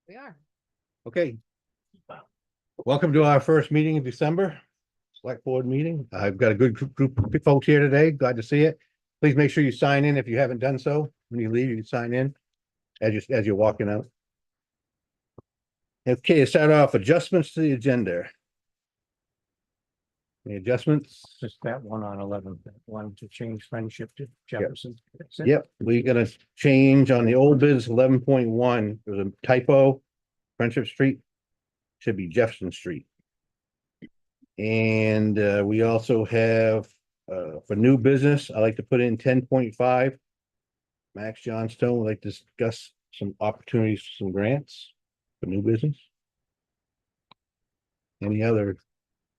We are. Okay. Welcome to our first meeting in December, select board meeting. I've got a good group of folks here today. Glad to see it. Please make sure you sign in if you haven't done so. When you leave, you can sign in as you're walking out. Okay, to start off, adjustments to the agenda. Any adjustments? Just that one on 11, that one to change friendship to Jefferson. That's it. Yep, we're gonna change on the old biz 11.1. There's a typo. Friendship Street should be Jefferson Street. And we also have for new business, I like to put in 10.5. Max Johnstone would like to discuss some opportunities, for some grants for new business. Any other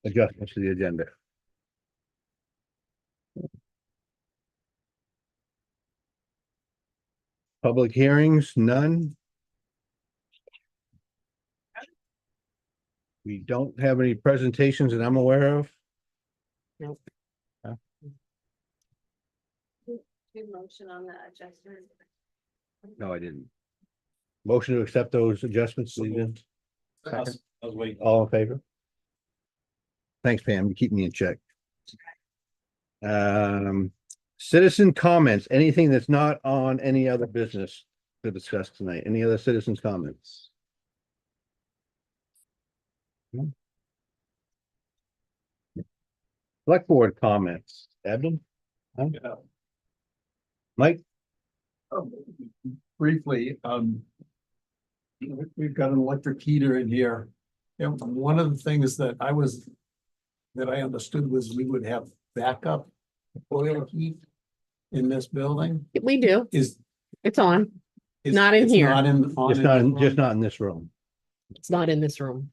adjustments to the agenda? Public hearings, none. We don't have any presentations that I'm aware of. Nope. Huh? Good motion on the adjustment. No, I didn't. Motion to accept those adjustments. Susan? I was waiting. All in favor? Thanks, Pam. You keep me in check. Citizen comments, anything that's not on any other business to discuss tonight. Any other citizens' comments? Select board comments. Ebden? Yeah. Mike? Briefly, we've got an electric heater in here. And one of the things that I understood was we would have backup oil heat in this building. We do. Is It's on. is- Not in it's here. Not in. on Just in not, this in room? just not in this room. It's not in this room.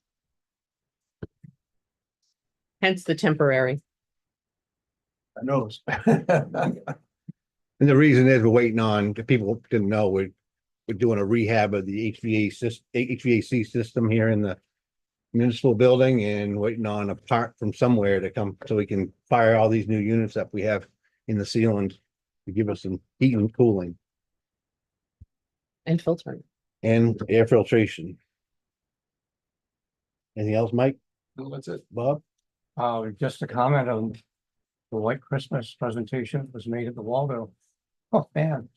Hence the temporary. I noticed. And the reason is we're waiting on, if people didn't know, we're doing a rehab of the HVAC system here in the municipal building and waiting on a part from somewhere to come so we can fire all these new units that we have in the ceiling to give us some heat and cooling And filtering. and air filtration. Anything else, Mike, No, that's it. Bob? Just a comment on the White Christmas presentation that was made at the Waldo. Oh, man.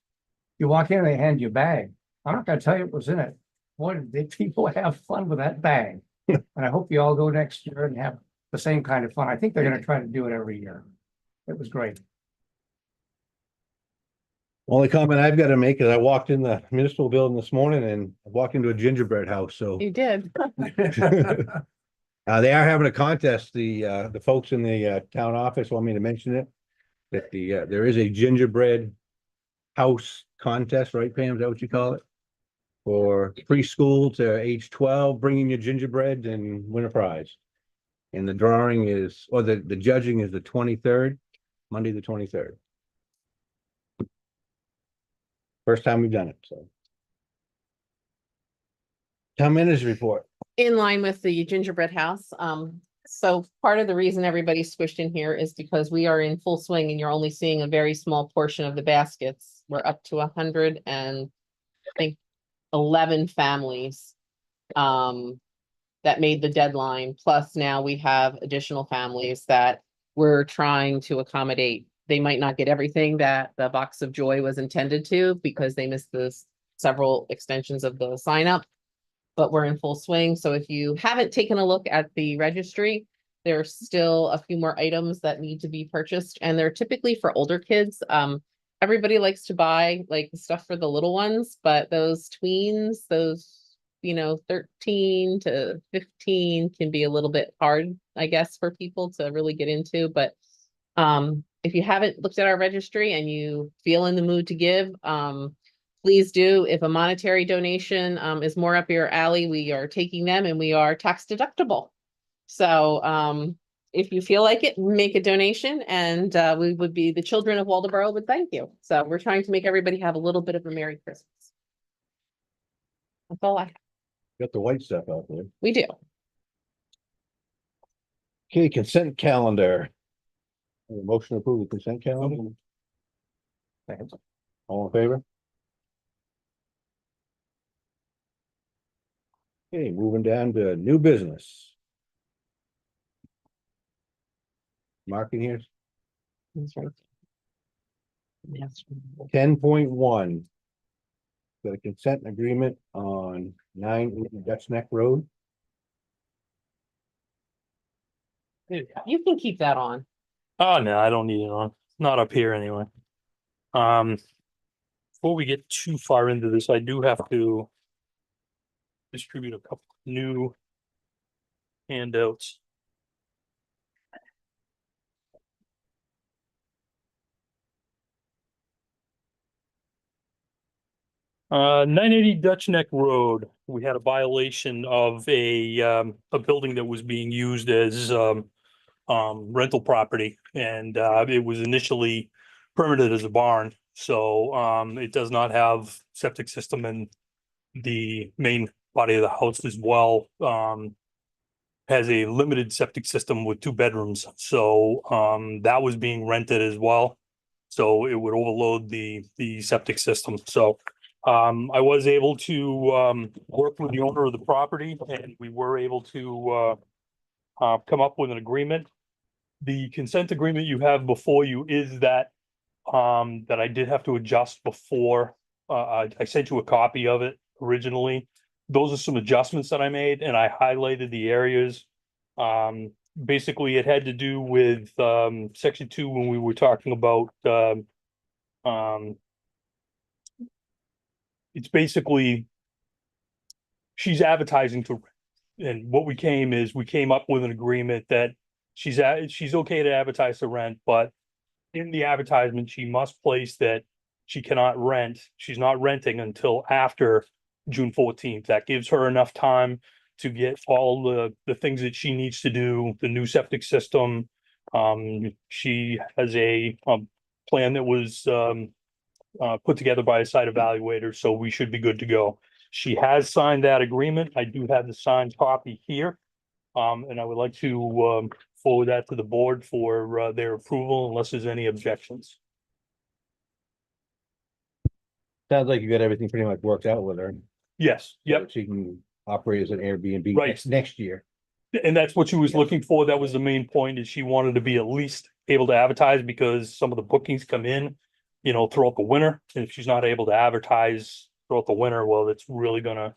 You walk in, they hand you a bag. I'm not gonna tell you what was in it. Boy, did they people have fun with that bag. And I hope you all go next year and have the same kind of fun. I think they're gonna try to do it every year. It was great. Only comment I've got to make is I walked in the municipal building this morning and I walked into a gingerbread house, so. You did. They are having a contest. The folks in the town office want me to mention it. That there is a gingerbread house contest, right, Pam? Is that what you call it? For preschool to age 12, bringing your gingerbread and win a prize. And the drawing is, or the judging is the 23rd, Monday, the 23rd. First time we've done it, so. Town manager's report. In line with the gingerbread house. So part of the reason everybody's squished in here is because we are in full swing and you're only seeing a very small portion of the baskets. We're up to 100 and I think 11 families that made the deadline. Plus now we have additional families that we're trying to accommodate. They might not get everything that the Box of Joy was intended to because they missed the several extensions of the sign up. But we're in full swing. So if you haven't taken a look at the registry, there's still a few more items that need to be purchased and they're typically for older kids. Everybody likes to buy like stuff for the little ones, but those tweens, those, 13 to 15 can be a little bit hard, I guess, for people to really get into. But if you haven't looked at our registry and you feel in the mood to give, please do. If a monetary donation is more up your alley, we are taking them and we are tax deductible. So if you feel like it, make a donation and we would be, the children of Waldoboro would thank you. So we're trying to make everybody have a little bit of a Merry Christmas. That's all I have. Got the white stuff out there. We do. Okay, consent calendar. Motion to approve the consent calendar. Thanks. All in favor? Okay, moving down to new business. Marking here, That's right. Yes. 10.1. Got a consent agreement on 9 Dutch Neck Road. You can keep that on. Oh, no, I don't need it on. Not up here anyway. Um, before we get too far into this, I do have to distribute a couple new handouts. Nine eighty Dutch Neck Road, we had a violation of a building that was being used as, rental property. And, it was initially permitted as a barn, so, it does not have septic system in the main body of the house as well. Has a limited septic system with 2 bedrooms, so, that was being rented as well. So it would overload the septic system, so, I was able to, work with the owner of the property, and we were able to, come up with an agreement. The consent agreement you have before you is that, that I did have to adjust before. I sent you a copy of it originally. Those are some adjustments that I made, and I highlighted the areas. Basically, it had to do with, section 2 when we were talking about, it's basically she's advertising to, and what we came up with an agreement that she's okay to advertise to rent, but in the advertisement, she must place that she cannot rent. She's not renting until after June 14th. That gives her enough time to get all the things that she needs to do, the new septic system. She has a plan that was put together by a site evaluator, so we should be good to go. She has signed that agreement. I do have the signed copy here. And I would like to forward that to the board for their approval unless there's any objections. Sounds like you got everything pretty much worked out with her. Yes, yep, She can operate as an Airbnb Right. next year. and that's what she was looking for. That was the main point, is she wanted to be at least able to advertise because some of the bookings come in, throughout the winter. And if she's not able to advertise throughout the winter, well, it's really gonna,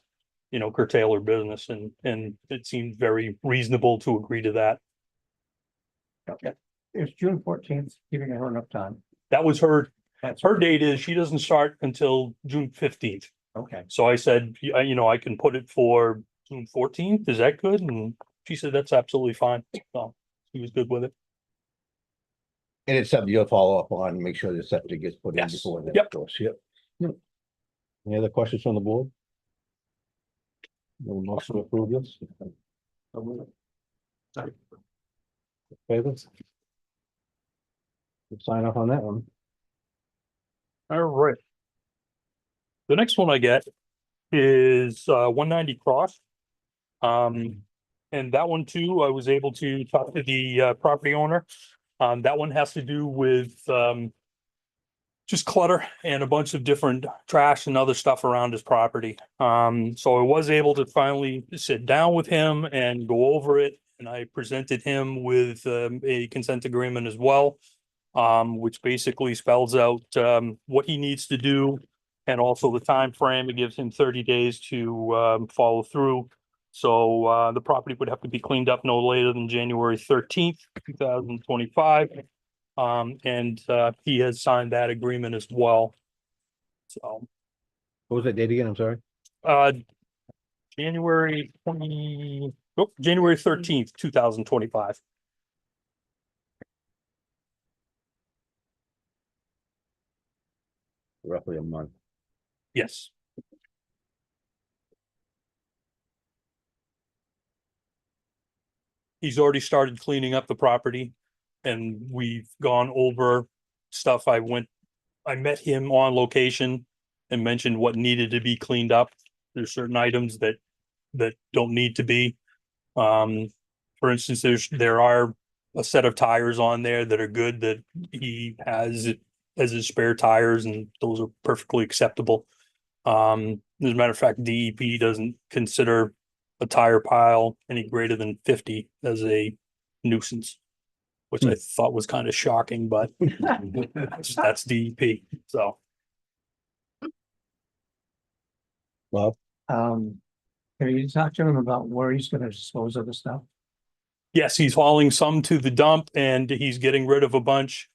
curtail her business, and it seemed very reasonable to agree to that. Okay. It's June 14th, giving her enough time. That was her That's date is she doesn't start until June 15th. okay. So I said, I can put it for June 14th. Is that good? And she said, that's absolutely fine. So she was good with it. And it's something you'll follow up on, make sure the septic gets put in Yes. before that. Yep. Goes. Yep. Any other questions from the board? No motion to approve this? Favors? Sign off on that one. All right. The next one I get is 190 Cross. And that one too, I was able to talk to the property owner. That one has to do with just clutter and a bunch of different trash and other stuff around his property. So I was able to finally sit down with him and go over it. And I presented him with a consent agreement as well, which basically spells out what he needs to do and also the time frame. It gives him 30 days to follow through. So the property would have to be cleaned up no later than January 13th, 2025. And he has signed that agreement as well. So What was that date again? I'm sorry. January 13th, 2025. Roughly a month. Yes. He's already started cleaning up the property, and we've gone over stuff. I met him on location and mentioned what needed to be cleaned up. There's certain items that don't need to be. For instance, there are a set of tires on there that are good that he has as his spare tires, and those are perfectly acceptable. As a matter of fact, DEP doesn't consider a tire pile any greater than 50 as a nuisance, which I thought was kind of shocking, but that's DEP. So Well, Can you talk to him about where he's gonna dispose of the stuff? yes, he's hauling some to the dump and he's getting rid of a bunch.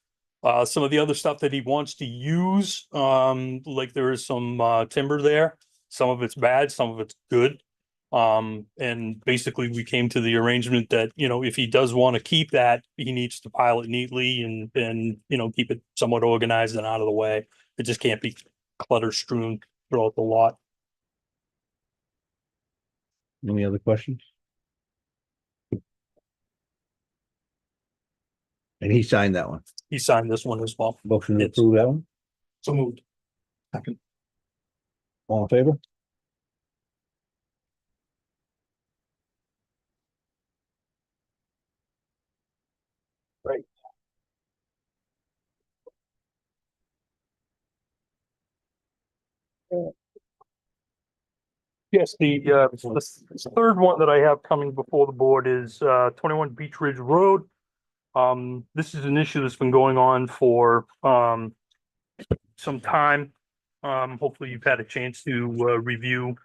Some of the other stuff that he wants to use, like there is some timber there. Some of it's bad, some of it's good. And basically we came to the arrangement that, you know, if he does want to keep that, he needs to pile it neatly and, you know, keep it somewhat organized and out of the way. It just can't be clutter strewn throughout the lot. any other questions? And he signed that one. He signed this one as well. Motion to Yes. approve that one. So moved. All in favor? Yes, the third one that I have coming before the board is 21 Beach Ridge Road. This is an issue that's been going on for some time. Hopefully you've had a chance to review.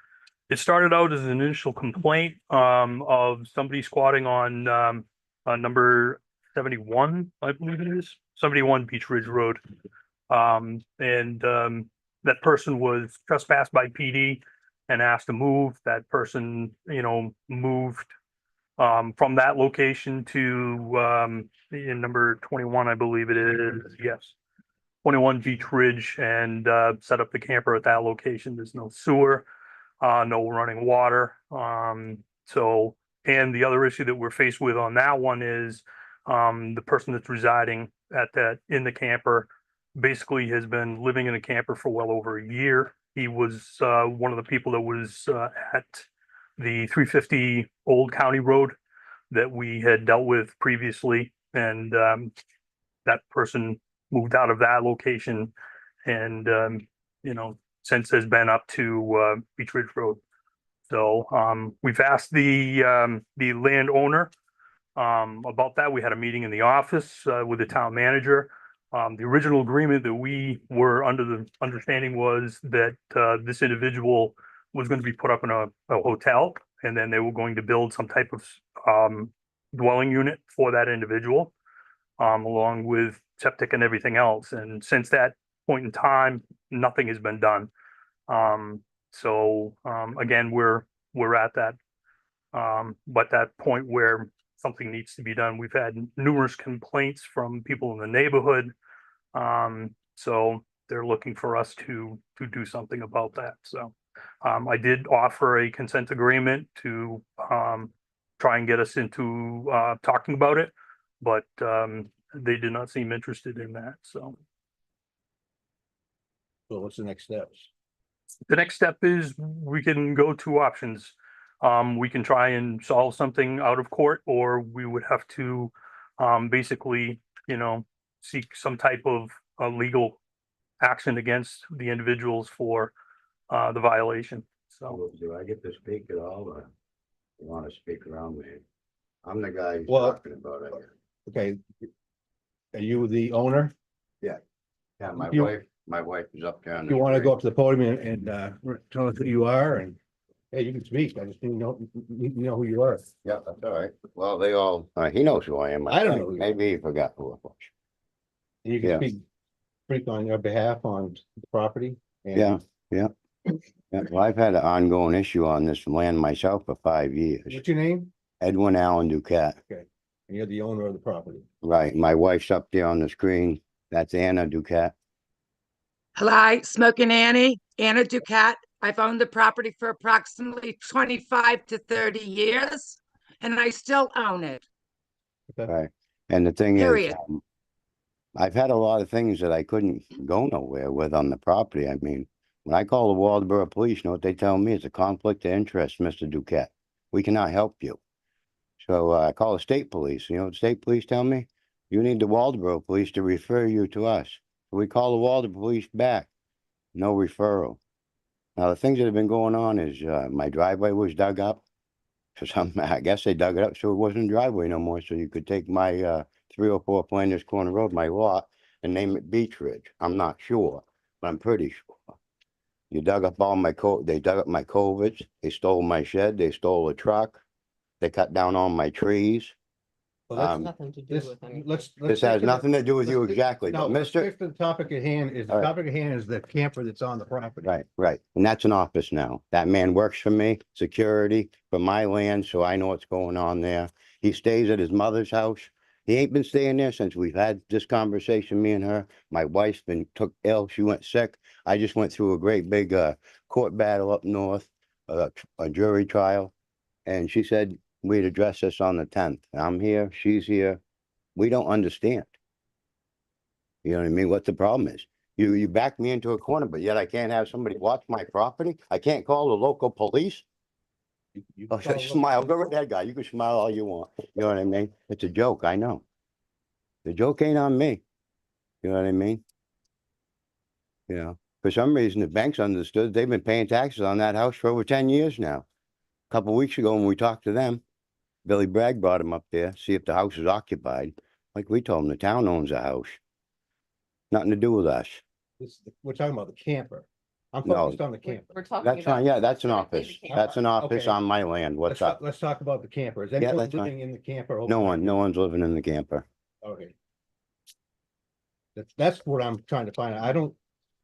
It started out as an initial complaint of somebody squatting on number 71, I believe it is, 71 Beach Ridge Road. That person was trespassed by PD and asked to move. That person, you know, moved from that location to in number 21, I believe it is. Yes. 21 Beach Ridge and set up the camper at that location. There's no sewer, no running water. So, and the other issue that we're faced with on that one is the person that's residing at that in the camper basically has been living in a camper for well over a year. He was one of the people that was at the 350 Old County Road that we had dealt with previously. And that person moved out of that location and, you know, since has been up to Beach Ridge Road. So we've asked the landowner about that. We had a meeting in the office with the town manager. The original agreement that we were under the understanding was that this individual was going to be put up in a hotel, and then they were going to build some type of dwelling unit for that individual, along with septic and everything else. And since that point in time, nothing has been done. Again, we're at that, but that point where something needs to be done. We've had numerous complaints from people in the neighborhood. So they're looking for us to do something about that. So I did offer a consent agreement to try and get us into talking about it, but they did not seem interested in that. So what's the next steps? the next step is we can go two options. We can try and solve something out of court, or we would have to basically, you know, seek some type of legal action against the individuals for the violation. So Do I get to speak at all, or you want to speak around me? I'm the guy who's Well- talking about it. Okay. Are you the owner? Yeah, You- my wife is up there on You the want to screen. go up to the podium and tell us who you are and, hey, you can speak. I just need to know who you are. Yeah, that's all right. Well, they all, he knows who I am. I don't think. know who you are. Maybe he forgot who it was. You can Yeah. speak on your behalf on the property. and- Yeah. Yeah, well, I've had an ongoing issue on this land myself for 5 years. What's your name? Edwin Allen Duquette. And you're the owner of the property. Right, my wife's up there on the screen. That's Anna Duquette. Hi, Smoking Annie, Anna Ducat. I've owned the property for approximately 25 to 30 years, and I still own it. Right, and the thing is, Period. I've had a lot of things that I couldn't go nowhere with on the property. I mean, when I call the Waldeboro Police, you know what they tell me? It's a conflict of interest, Mr. Duquette. We cannot help you. So I call the state police. You know what the state police tell me? You need the Waldeboro Police to refer you to us. So we call the Waldeboro Police back. No referral. Now, the things that have been going on is my driveway was dug up. For some, I guess they dug it up so it wasn't a driveway no more, so you could take my 304 Flanders Corner Road, my lot, and name it Beach Ridge. I'm not sure, but I'm pretty sure. You dug up all my they dug up my culverts, they stole my shed, they stole a truck, they cut down all my trees. Well, let's- Nothing to do This, with anything. let's. This stick has to the- nothing to do with let's you stick- exactly, No, but let's Mr. stick to the topic at hand, is the All right. topic at hand is the camper that's on the property. Right, and that's an office now. That man works for me, security for my land, so I know what's going on there. He stays at his mother's house. He ain't been staying there since we've had this conversation, me and her. My wife's been took ill, she went sick. I just went through a great big court battle up north, a jury trial. And she said we'd address this on the 10th. I'm here, she's here. We don't understand. You know what I mean? What the problem is? You back me into a corner, but yet I can't have somebody watch my property? I can't call the local police? You Oh, can call smile, go local- with that guy. You can smile all you want. You know what I mean? It's a joke, I know. The joke ain't on me. You know what I mean? You know, for some reason, the banks understood. They've been paying taxes on that house for over 10 years now. A couple weeks ago, when we talked to them, Billy Bragg brought him up there, see if the house is occupied. Like we told him, the town owns the house. Nothing to do with us. We're talking about the camper. I'm No. focused on the We're camper. we're talking That's fine, about yeah, that's an specifically office. the camper. That's an office Okay. on my land. What's up? Let's talk about the camper. Is Yeah, anyone that's fine. living in the camper? No one, overnight? no one's living in the camper. Okay. That's what I'm trying to find out. I don't,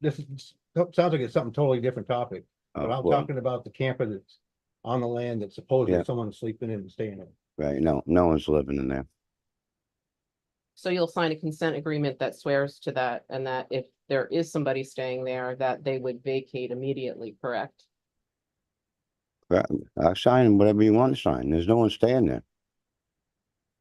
this is, sounds like it's something totally different topic, but Oh, I'm well, talking about the camper that's on the land that supposedly Yeah. someone's sleeping in and staying in. right, no, no one's living in there. So you'll sign a consent agreement that swears to that, and that if there is somebody staying there, that they would vacate immediately, correct? Right, I'll sign whatever you want to sign. There's no one staying there.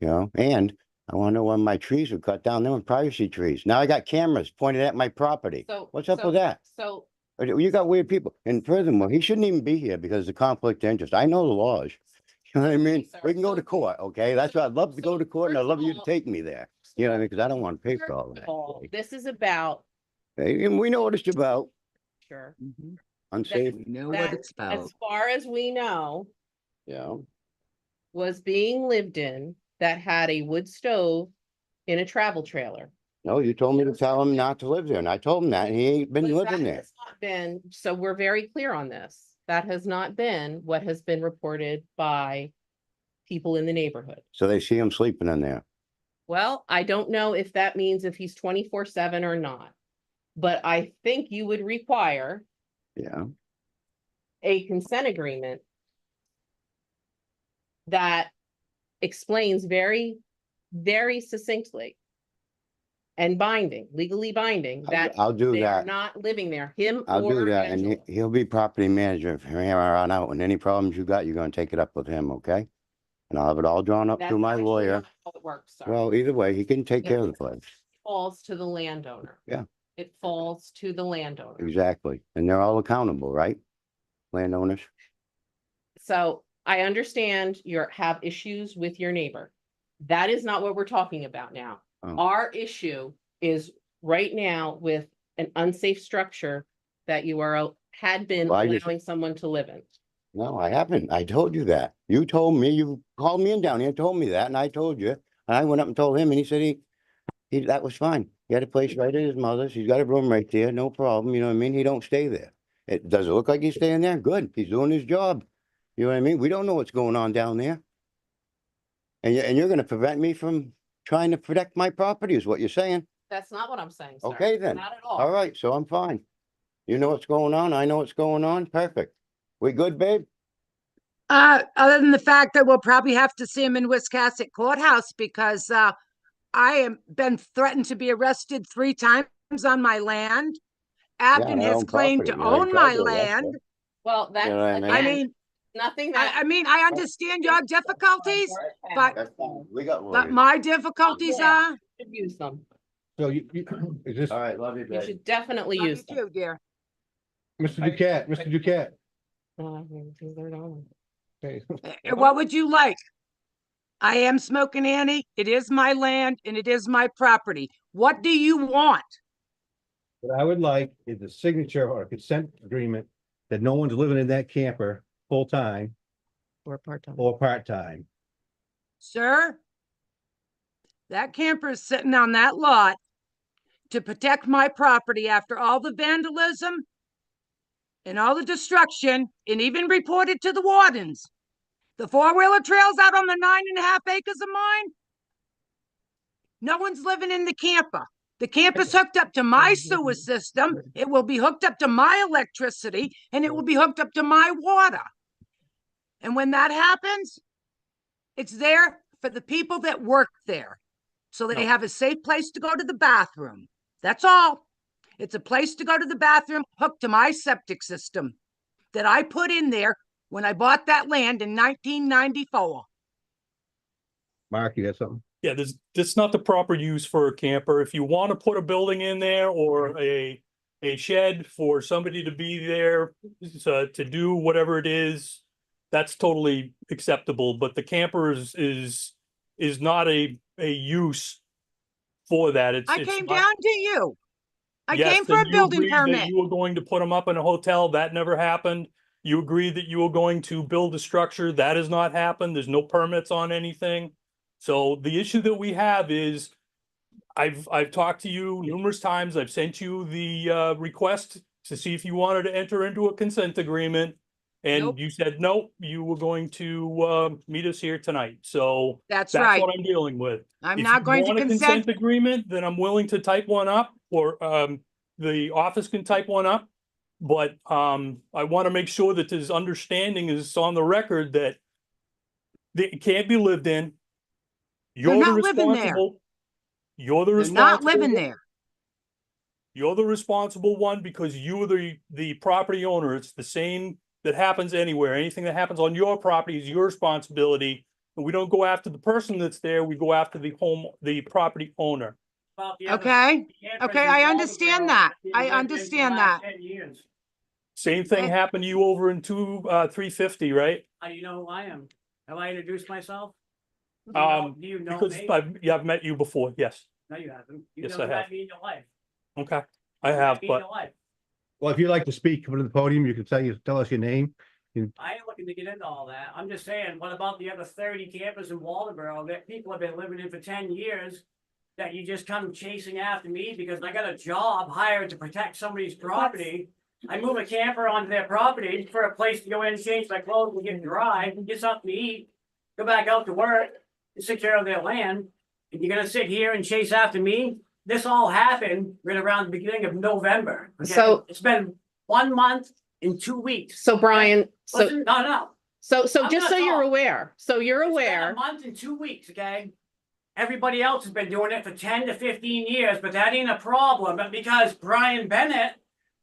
You know, and I wanna know when my trees were cut down. They were privacy trees. Now I got cameras pointed at my property. So. What's up so- with that? So, You got weird people. And furthermore, he shouldn't even be here because of conflict of interest. I know the laws. You know what I mean? sir, We can go so- to court, okay? That's why I'd love to go to court and I'd first love of you to all- take me there. You know what I mean? Cause I don't want to pay for all first that. of all, this is about, Hey, and we know what it's about. sure, Unsafe, that, as far as we know, yeah. was being lived in that had a wood stove in a travel trailer. No, you told me to tell him not to live there and I told him that and he ain't been But living that there. has not been, so we're very clear on this. That has not been what has been reported by people in the neighborhood. So they see him sleeping in there. Well, I don't know if that means if he's 24/7 or not. But I think you would require Yeah. a consent agreement that explains very, very succinctly and binding, legally binding, that I'll do they are that. not living there, him I'll do or that and Angela. he'll be property manager from here on out. And any problems you got, you're gonna take it up with him, okay? And I'll have it all drawn up That's through my actually lawyer. not how it works, sir. Well, either way, he can take care of the place. Falls to the landowner. Yeah. It falls to the landowner. Exactly. And they're all accountable, right? Landowners. So I understand have issues with your neighbor. That is not what we're talking about now. Oh. Our issue is right now with an unsafe structure that you had been Well, I just- allowing someone to live in. No, I haven't. I told you that. You told me, you called me in down here, and told me that, and I told you. And I went up and told him, and he said that was fine. He had a place right at his mother's. He's got a room right there, no problem. You know what I mean? He don't stay there. Does it look like he's staying there? Good. He's doing his job. You know what I mean? We don't know what's going on down there. And you're gonna prevent me from trying to protect my property is what you're saying. That's not what I'm saying, sir. Okay, then. Not at All all. right, so I'm fine. You know what's going on. I know what's going on. Perfect. We good, babe? Other than the fact that we'll probably have to see him in Wiscasset Courthouse because, I am been threatened to be arrested 3 times on my land. Abden my has own claimed to property. Yeah, own my exactly. That's land. Well, that's, You know what I mean? I again, mean, nothing I that. mean, I understand your difficulties, but That's fine. We got but lawyers. my difficulties are. Should use them. So is this, All right, love you, You babe. should definitely Love use you them. too, dear. Mr. Duquette, Mr. Duquette? They're not. Okay. What would you like? I am Smoking Annie. It is my land and it is my property. What do you want? What I would like is a signature or a consent agreement that no one's living in that camper full-time. Or part-time. or part-time. Sir, that camper is sitting on that lot to protect my property after all the vandalism and all the destruction, and even reported to the wardens. The four-wheeler trails out on the 9.5 acres of mine. No one's living in the camper. The camper's hooked up to my sewer system. It will be hooked up to my electricity, and it will be hooked up to my water. And when that happens, it's there for the people that work there. So they No. have a safe place to go to the bathroom. That's all. It's a place to go to the bathroom hooked to my septic system that I put in there when I bought that land in 1994. Mark, you got something? Yeah, that's not the proper use for a camper. If you want to put a building in there or a shed for somebody to be there to do whatever it is, that's totally acceptable. But the camper is not a use for that. It's I it's came not- down to you. I Yes, came for a and you building agreed that permit. You were going to put them up in a hotel. That never happened. You agreed that you were going to build a structure. That has not happened. There's no permits on anything. So the issue that we have is I've talked to you numerous times. I've sent you the request to see if you wanted to enter into a consent agreement. And Nope. you said, nope, you were going to meet us here tonight. So That's that's right. what I'm dealing with. I'm If not you going to want a consent. Agreement, then I'm willing to type one up, or the office can type one up. But I want to make sure that this understanding is on the record that it can't be lived in. You're the not living there. responsible. You're the They're not responsible. living there. You're the responsible one because you are the property owner. It's the same that happens anywhere. Anything that happens on your property is your responsibility. And we don't go after the person that's there. We go after the property owner. Okay? Okay, I understand that. I understand that. Same thing Okay. happened to you over in 350, right? You know who I am? Have I introduced myself? Um, Do you know Because me? I've met you before, yes. No, you haven't. You Yes, never I have. met me in your life. Okay, I You met have, me in but your life. Well, if you'd like to speak, come to the podium, you can tell us your name. I ain't looking to get into all that. I'm just saying, what about the other 30 campers in Waldeboro that people have been living in for 10 years? That you just come chasing after me because I got a job hired to protect somebody's property. I move a camper onto their property for a place to go in and change my clothes and get dry, get something to eat, go back out to work, and take care of their land. And you're gonna sit here and chase after me? This all happened right around the beginning of November. Okay? So- It's been 1 month and 2 weeks. So Brian, so, Listen, no. so I'm just so gonna you're talk. aware, so you're It's been aware. a month and 2 weeks, okay? Everybody else has been doing it for 10 to 15 years, but that ain't a problem. But because Brian Bennett,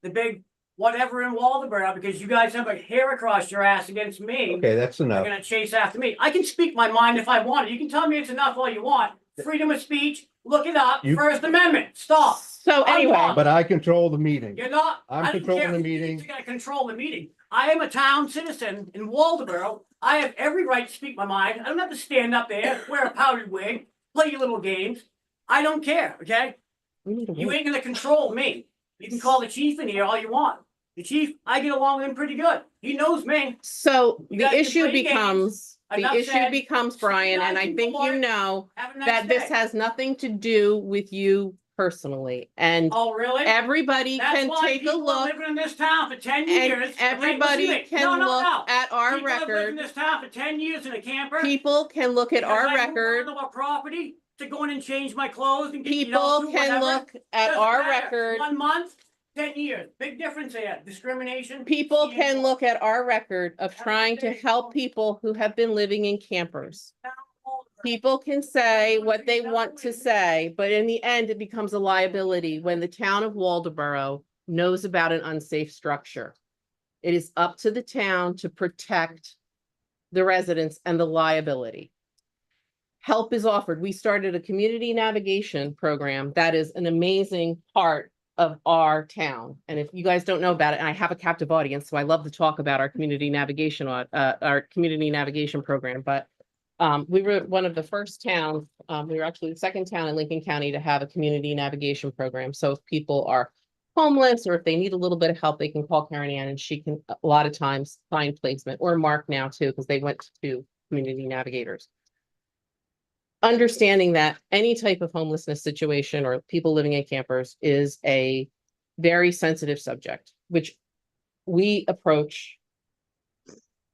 the big whatever in Waldeboro, because you guys have a hair across your ass against me, Okay, that's you're enough. gonna chase after me. I can speak my mind if I want. You can tell me it's enough all you want. Freedom of speech, look it up, You- First Amendment, stop. So I'm anyway, done. But I control the meeting. You're not. I'm I don't controlling care the if you meeting. think You're gonna control the meeting. I am a town citizen in Waldeboro. I have every right to speak my mind. I don't have to stand up there, wear a powdered wig, play your little games. I don't care, okay? we need to You wait. ain't gonna control me. You can call the chief in here all you want. The chief, I get along with him pretty good. He knows me. So You the guys can issue play games. becomes, Enough said. Brian, and guys I can think go you on. know Have a nice that this day. has nothing to do with you personally. And Oh, really? everybody That's can why take a people are look, living in this town for 10 and years. Okay, listen to everybody me. can No. look at our People have lived in record. this town for 10 years in a camper. People can look at Because our I moved record. onto a property to go in and change my clothes and get, People do can whatever. look at Doesn't our matter. record. 1 month, 10 years. Big difference there. Discrimination. People See, can look at our record of Have a trying to day. help people who have been living in campers. People can say what they want to say, but in the end, it becomes a liability when the town of Waldeboro knows about an unsafe structure. It is up to the town to protect the residents and the liability. Help is offered. We started a community navigation program that is an amazing part of our town. And if you guys don't know about it, and I have a captive audience, so I love to talk about our community navigation, program, but we were one of the first towns, we were actually the second town in Lincoln County to have a community navigation program. So if people are homeless or if they need a little bit of help, they can call Karen Ann and she can a lot of times find placement, or Mark now too, because they went to community navigators. Understanding that any type of homelessness situation or people living in campers is a very sensitive subject, which we approach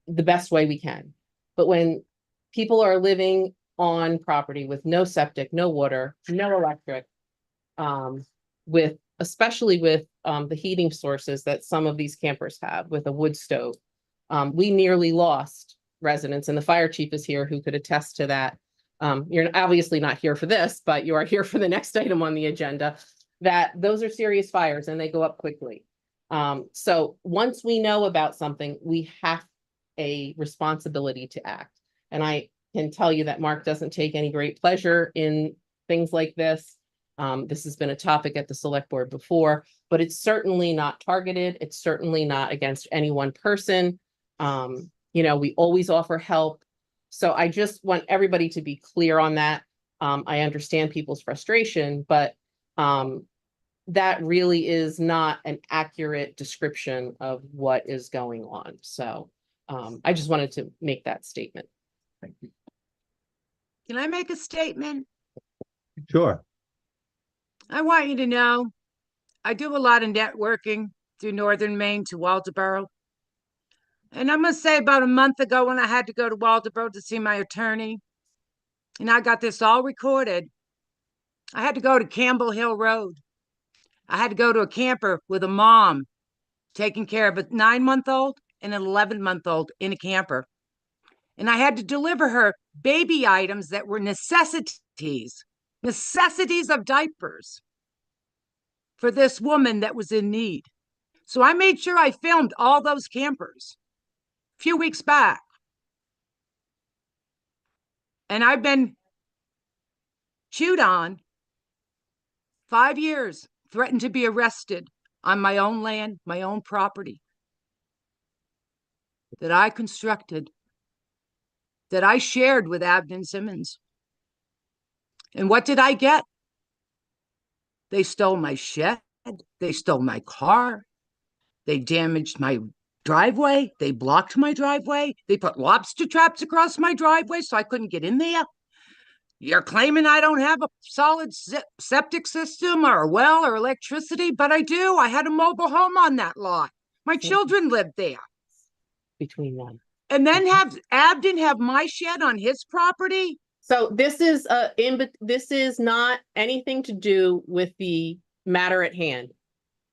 the best way we can. But when people are living on property with no septic, no water, no electric, with, especially with the heating sources that some of these campers have with a wood stove. We nearly lost residents, and the fire chief is here who could attest to that. You're obviously not here for this, but you are here for the next item on the agenda, that those are serious fires and they go up quickly. So once we know about something, we have a responsibility to act. And I can tell you that Mark doesn't take any great pleasure in things like this. This has been a topic at the select board before, but it's certainly not targeted. It's certainly not against any one person. You know, we always offer help. So I just want everybody to be clear on that. I understand people's frustration, but that really is not an accurate description of what is going on. So I just wanted to make that statement. Thank you. Can I make a statement? Sure. I want you to know, I do a lot of networking through Northern Maine to Waldoboro. And I'm gonna say about a month ago when I had to go to Waldoboro to see my attorney, and I got this all recorded, I had to go to Campbell Hill Road. I had to go to a camper with a mom taking care of a 9-month-old and an 11-month-old in a camper. And I had to deliver her baby items that were necessities of diapers for this woman that was in need. So I made sure I filmed all those campers a few weeks back. And I've been chewed on 5 years, threatened to be arrested on my own land, my own property that I constructed, that I shared with Abden Simmons. And what did I get? They stole my shed. They stole my car. They damaged my driveway. They blocked my driveway. They put lobster traps across my driveway so I couldn't get in there. You're claiming I don't have a solid septic system or a well or electricity, but I do. I had a mobile home on that lot. My children lived there. Between them. And then have Abden have my shed on his property? So this is this is not anything to do with the matter at hand.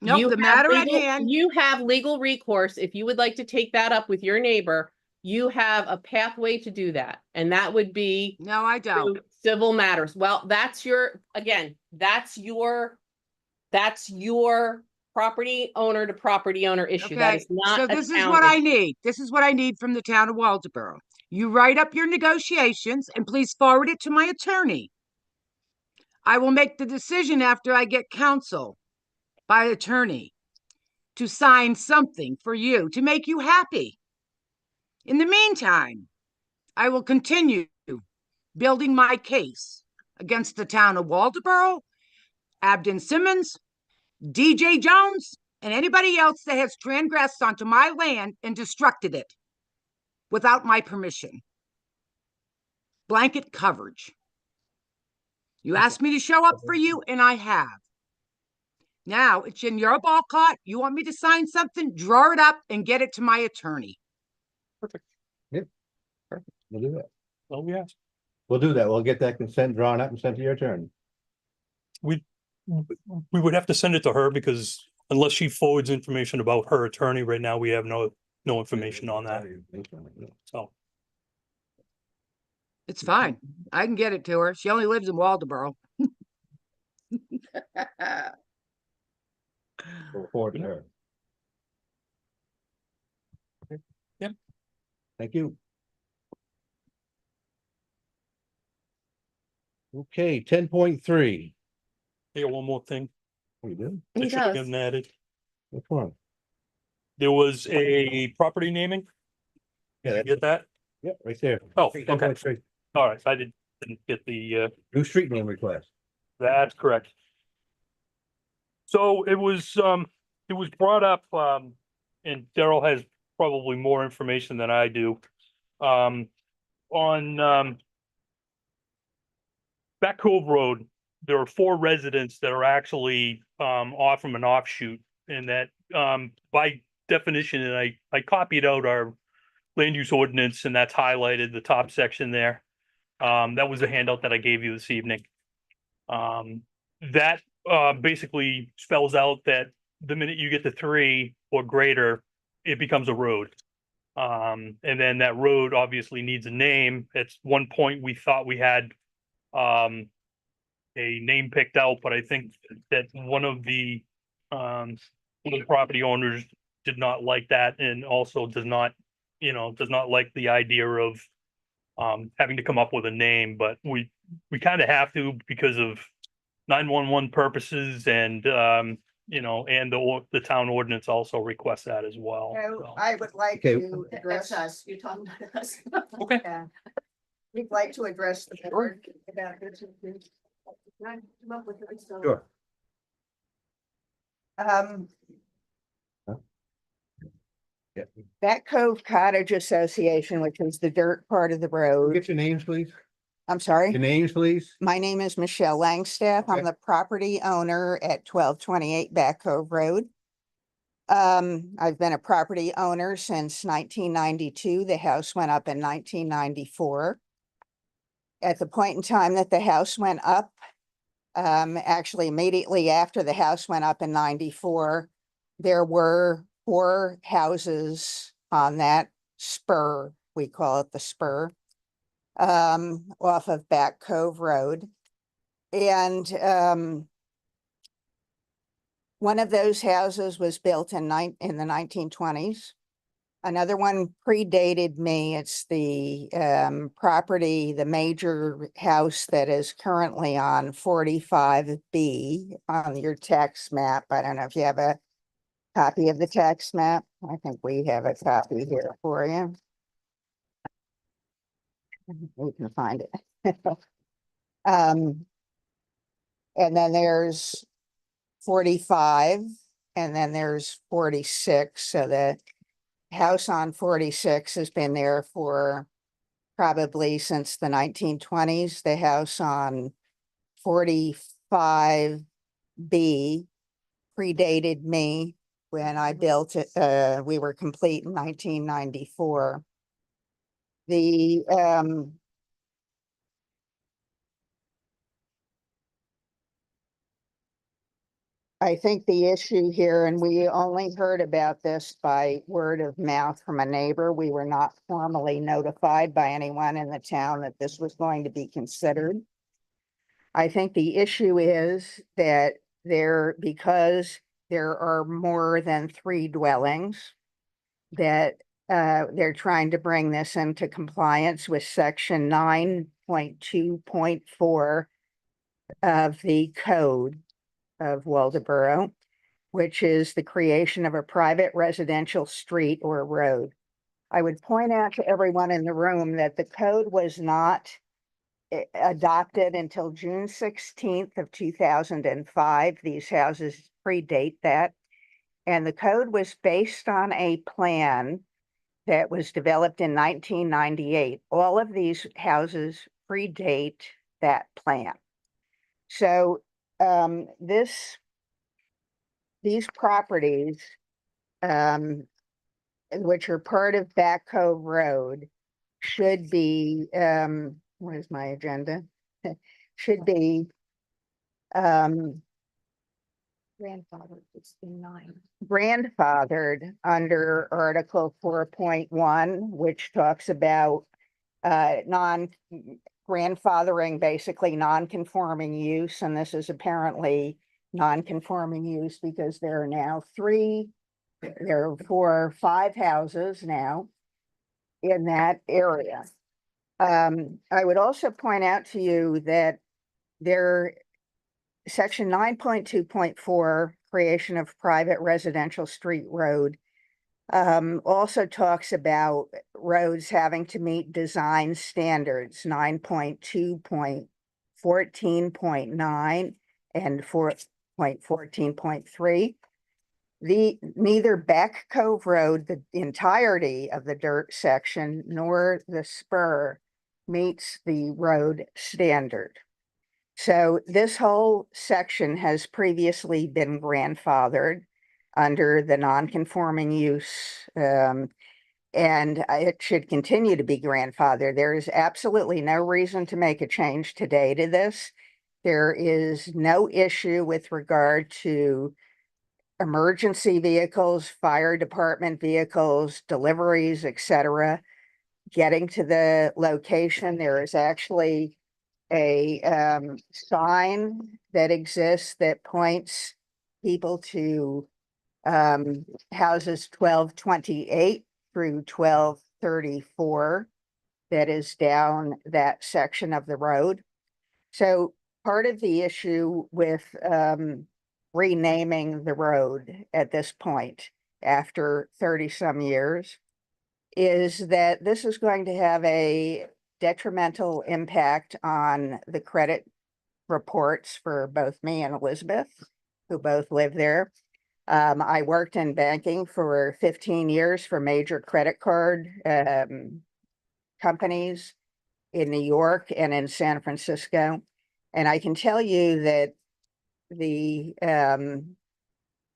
Nope, You the have matter at legal- hand. You have legal recourse. If you would like to take that up with your neighbor, you have a pathway to do that. And that would be No, I don't. through civil matters. Well, that's your, again, that's your property owner to property owner issue. That Okay, is not so a this is town what I issue. need. This is what I need from the town of Waldoboro. You write up your negotiations and please forward it to my attorney. I will make the decision after I get counsel by attorney to sign something for you to make you happy. In the meantime, I will continue building my case against the town of Waldoboro, Abden Simmons, DJ Jones, and anybody else that has transgressed onto my land and destructed it without my permission. Blanket coverage. You asked me to show up for you, and I have. Now it's in your ball court. You want me to sign something? Draw it up and get it to my attorney. We'll do that. Oh, yes. We'll do that. We'll get that consent drawn up and sent to your attorney. We would have to send it to her because unless she forwards information about her attorney right now, we have no information on that. So, It's fine. I can get it to her. She only lives in Waldoboro. We'll forward to her. Yep. Thank you. Okay, 10.3. I got one more thing. We do? that He should have does. been added. Which one? There was a property naming. Yeah, Did you that's, get that? yeah, right there. Oh, okay. 10.3. All right, I didn't get the, New street name request. that's correct. So it was brought up, and Daryl has probably more information than I do. On Back Cove Road, there are 4 residents that are actually, off from an offshoot. And that, by definition, and I copied out our land use ordinance, and that's highlighted the top section there. That was the handout that I gave you this evening. That basically spells out that the minute you get to 3 or greater, it becomes a road. And then that road obviously needs a name. At one point, we thought we had a name picked out, but I think that one of the property owners did not like that, and also does not like the idea of having to come up with a name. But we kind of have to, because of 911 purposes, and and the town ordinance also requests that as well. So. I would like Okay. to address us. You're talking about us. Okay. We'd like to address the board about this. Sure. Um. Yeah. That Cove Cottage Association, which is the dirt part of the road. Get your names, please. I'm sorry. Your names, please. My name is Michelle Langstaff. Okay. I'm the property owner at 1228 Back Cove Road. I've been a property owner since 1992. The house went up in 1994. At the point in time that the house went up, actually immediately after the house went up in 94, there were 4 houses on that spur. We call it the spur. Off of Back Cove Road. And one of those houses was built in the 1920s. Another one predated me. It's the property, the major house that is currently on 45B on your tax map. I don't know if you have a copy of the tax map. I think we have a copy here for you. We can find it. And then there's 45, and then there's 46. So the house on 46 has been there for probably since the 1920s. The house on 45B predated me when I built it. We were complete in 1994. I think the issue here, and we only heard about this by word of mouth from a neighbor. We were not formally notified by anyone in the town that this was going to be considered. I think the issue is that because there are more than 3 dwellings, that they're trying to bring this into compliance with section 9.2.4 of the code of Waldoboro, which is the creation of a private residential street or road. I would point out to everyone in the room that the code was not adopted until June 16th of 2005. These houses predate that. And the code was based on a plan that was developed in 1998. All of these houses predate that plan. So these properties, which are part of Back Cove Road, should be, where's my agenda? Should be grandfathered under Article 4.1, which talks about grandfathering basically non-conforming use, and this is apparently non-conforming use because there are now 5 houses now in that area. I would also point out to you that section 9.2.4, creation of private residential street road, also talks about roads having to meet design standards, 9.2.14.9 and 14.3. Neither Back Cove Road, the entirety of the dirt section, nor the spur meets the road standard. So this whole section has previously been grandfathered under the non-conforming use, and it should continue to be grandfathered. There is absolutely no reason to make a change today to this. There is no issue with regard to emergency vehicles, fire department vehicles, deliveries, etc. Getting to the location, there is actually a sign that exists that points people to houses 1228 through 1234 that is down that section of the road. So part of the issue with renaming the road at this point, after 30 some years, is that this is going to have a detrimental impact on the credit reports for both me and Elizabeth, who both live there. I worked in banking for 15 years for major credit card companies in New York and in San Francisco. And I can tell you that the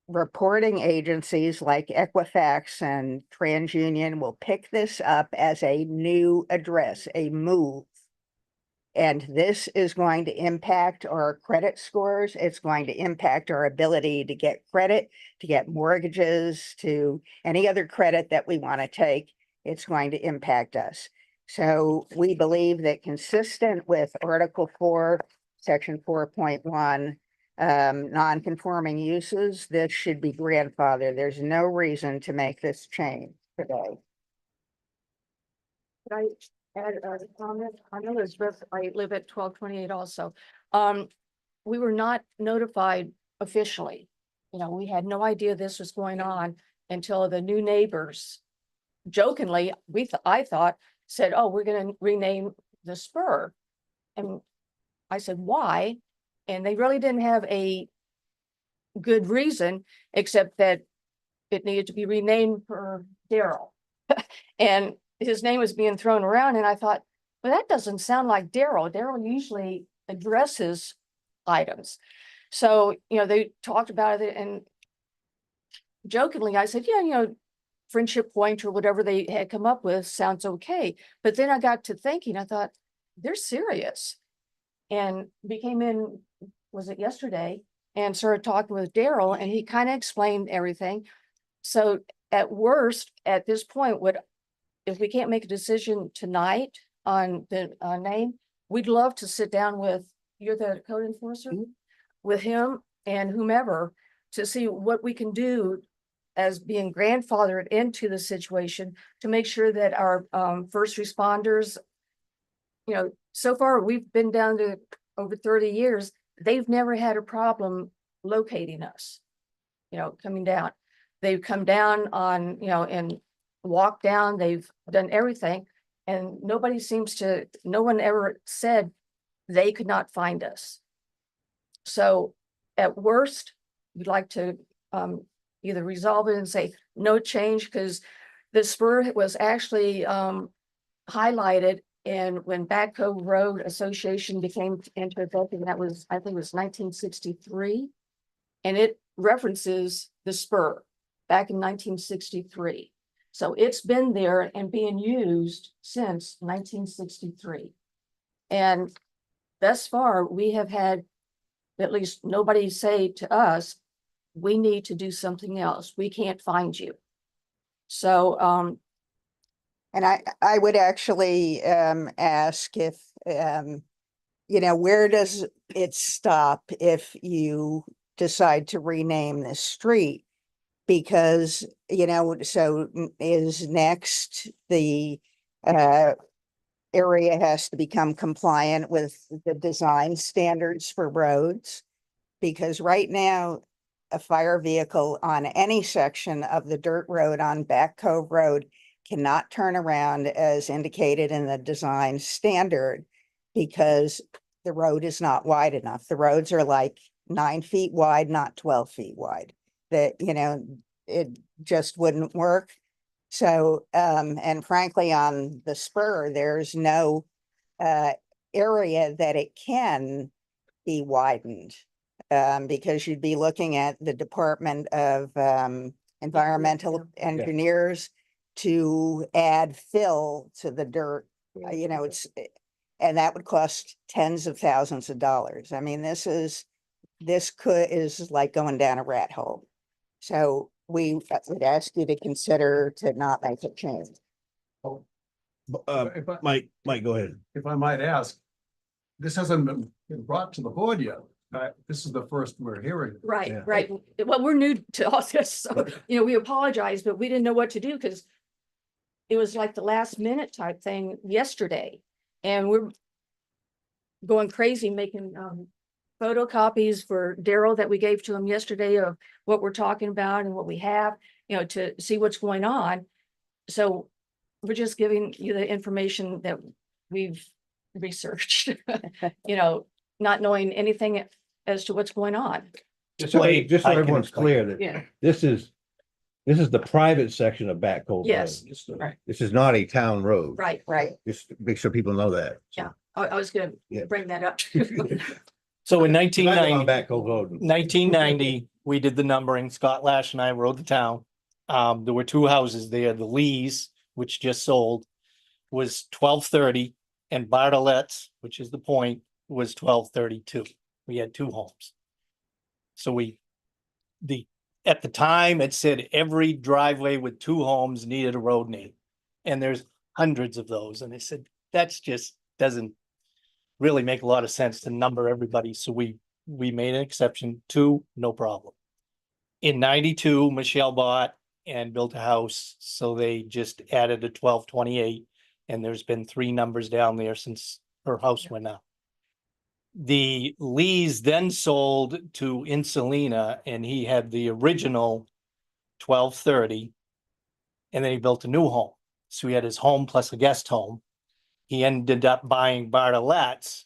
reporting agencies like Equifax and TransUnion will pick this up as a new address, a move. And this is going to impact our credit scores. It's going to impact our ability to get credit, to get mortgages, to any other credit that we want to take. It's going to impact us. So we believe that, consistent with Article 4, Section 4.1, non-conforming uses, this should be grandfathered. There's no reason to make this change today. Could I add a comment? I'm Elizabeth. I live at 1228 also. We were not notified officially. You know, we had no idea this was going on until the new neighbors, jokingly, I thought, said, "Oh, we're going to rename the spur." And I said, "Why?" And they really didn't have a good reason, except that it needed to be renamed for Daryl. And his name was being thrown around, and I thought, well, that doesn't sound like Daryl. Daryl usually addresses items. So, you know, they talked about it, and jokingly, I said, yeah, you know, Friendship Point or whatever they had come up with sounds okay. But then I got to thinking, I thought, they're serious. And we came in, was it yesterday, and started talking with Daryl, and he kind of explained everything. So at worst, at this point, if we can't make a decision tonight on the name, we'd love to sit down with, you're the code enforcer, with him and whomever, to see what we can do as being grandfathered into the situation to make sure that our first responders, you know, so far we've been down to over 30 years. They've never had a problem locating us, you know, coming down. They've come down on, you know, and walked down, they've done everything. And no one ever said they could not find us. So at worst, we'd like to either resolve it and say no change, because the spur was actually highlighted and when Back Cove Road Association became into effect, and that was, I think it was 1963, and it references the spur back in 1963. So it's been there and being used since 1963. And thus far, we have had at least nobody say to us, we need to do something else. We can't find you. So, and I would actually ask if, you know, where does it stop if you decide to rename this street? Because, you know, so is next the area has to become compliant with the design standards for roads? Because right now, a fire vehicle on any section of the dirt road on Back Cove Road cannot turn around as indicated in the design standard, because the road is not wide enough. The roads are like 9 feet wide, not 12 feet wide. That, it just wouldn't work. So, and frankly, on the spur, there's no area that it can be widened. Because you'd be looking at the Department of Environmental Engineers to add fill to the dirt. And that would cost tens of thousands of dollars. I mean, this is like going down a rat hole. So we would ask you to consider to not make a change. Mike, go ahead. If I might ask, this hasn't been brought to the board yet. This is the first we're hearing. Right, Yeah. right. Well, we're new to all this, so, we apologize, but we didn't know what to do because it was like the last minute type thing yesterday. And we're going crazy making photocopies for Daryl that we gave to him yesterday of what we're talking about and what we have, to see what's going on. So we're just giving you the information that we've researched, not knowing anything as to what's going on. Just so everyone's clear that Yeah. this is the private section of Back Cove Road. Yes, right. This is not a town road. Right. Right. Just to make sure people know that. Yeah. I was gonna Yeah. bring that up. So in I nineteen live on ninety, Back Cove Road. 1990, we did the numbering. Scott Lash and I rode the town. There were two houses there. The Lees, which just sold, was 1230, and Bartolet's, which is the point, was 1232. We had two homes. So at the time, it said every driveway with two homes needed a road name. And there's hundreds of those. And they said, that's just doesn't really make a lot of sense to number everybody. So we made an exception. Two, no problem. In 92, Michelle bought and built a house. So they just added a 1228. And there's been three numbers down there since her house went up. The Lees then sold to Insulina, and he had the original 1230. And then he built a new home. So he had his home plus a guest home. He ended up buying Bartolet's.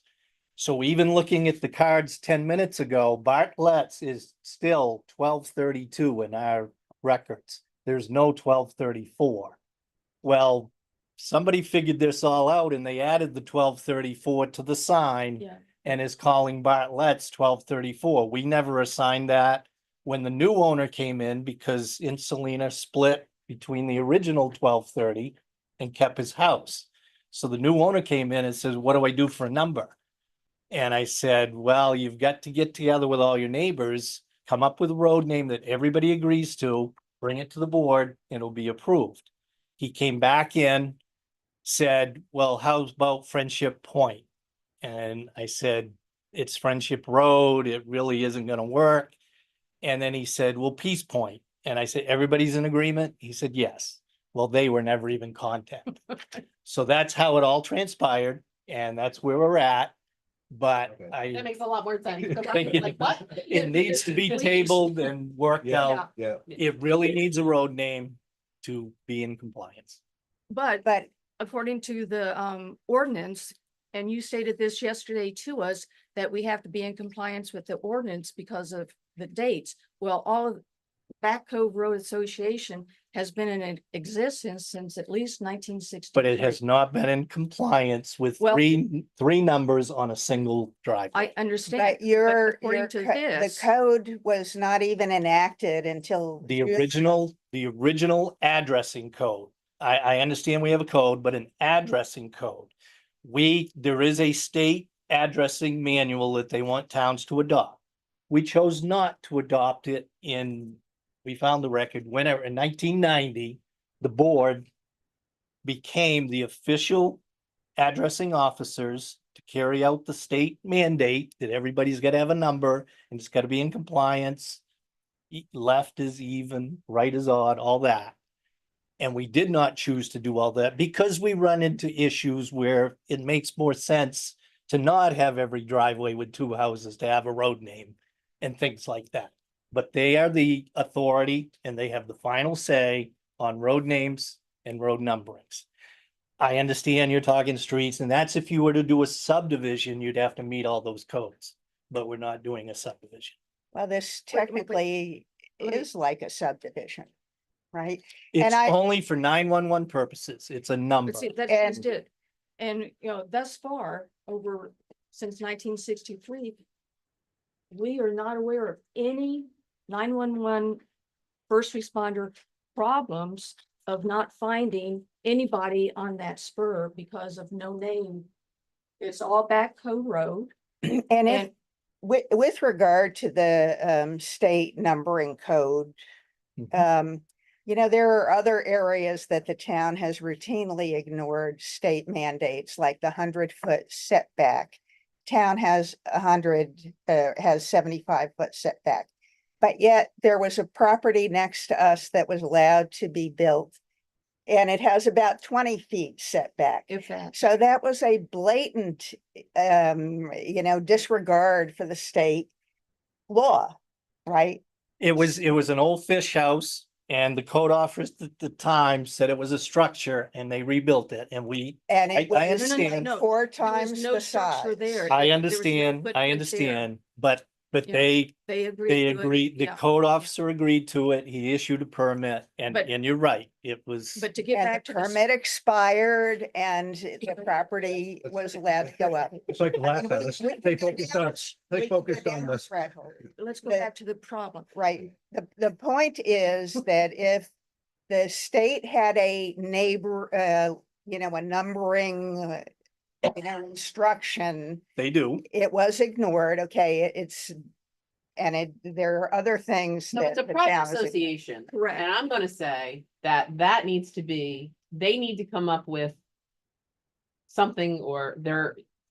So even looking at the cards 10 minutes ago, Bartolet's is still 1232 in our records. There's no 1234. Well, somebody figured this all out and they added the 1234 to the sign. Yeah. And is calling Bartlett's 1234. We never assigned that when the new owner came in because Insulina split between the original 1230 and kept his house. So the new owner came in and says, what do I do for a number? And I said, well, you've got to get together with all your neighbors, come up with a road name that everybody agrees to, bring it to the board, and it'll be approved. He came back in, said, well, how about Friendship Point? And I said, it's Friendship Road. It really isn't going to work. And then he said, well, Peace Point. And I said, everybody's in agreement? He said, yes. Well, they were never even contacted. So that's how it all transpired. And that's where we're at. But Okay. That makes a lot more sense. 'Cause I'm Thank you. like, what? it needs to be tabled and worked Yeah. out. Yeah. It really needs a road name to be in compliance. But But according to the ordinance, and you stated this yesterday to us, that we have to be in compliance with the ordinance because of the dates. Well, all of Back Cove Road Association has been in existence since at least 1960. But it has not been in compliance with Well- three numbers on a single driveway. I understand. but your according to the this- code was not even enacted until The original addressing code. I understand we have a code, but an addressing code. There is a state addressing manual that they want towns to adopt. We chose not to adopt it we found the record whenever in 1990, the board became the official addressing officers to carry out the state mandate that everybody's got to have a number and it's got to be in compliance. Left is even, right is odd, all that. And we did not choose to do all that because we run into issues where it makes more sense to not have every driveway with two houses to have a road name and things like that. But they are the authority and they have the final say on road names and road numberings. I understand you're talking streets, and that's if you were to do a subdivision, you'd have to meet all those codes. but we're not doing a subdivision. Well, this Wait, wait, wait. technically Let me- is like a subdivision, right? It's I- only for 911 purposes. It's a number. But see, that's And- just it. And, you know, thus far, since 1963, we are not aware of any 911 first responder problems of not finding anybody on that spur because of no name. It's all backhoe road. And if, And with regard to the state numbering code, Mhm. you know, there are other areas that the town has routinely ignored state mandates, like the 100-foot setback. Town has 75-foot setback. But yet there was a property next to us that was allowed to be built. And it has about 20 feet setback. if that, So that was a blatant, you know, disregard for the state law, right? It was an old fish house and the code officer at the time said it was a structure and they rebuilt it and And I it was understand. No, four there was times no the structure size. there. I There was no understand, footprint I there. understand, but Yeah. they they agreed. They to it, agreed, the yeah. code officer agreed to it, he issued a permit, and But- you're right, it was. But to get And back the to the. permit expired and the property was allowed to go up. It's like the last time, let's stay focused on, We stay can focused go on down this. threshold. Let's go the- back to the problem. Right. The point is that if the state had a neighbor, you know, a numbering, you know, instruction, They do, it was ignored. Okay, there are other things So that it's a the private town is. association. Correct. And I'm gonna say that needs to be, they need to come up with something or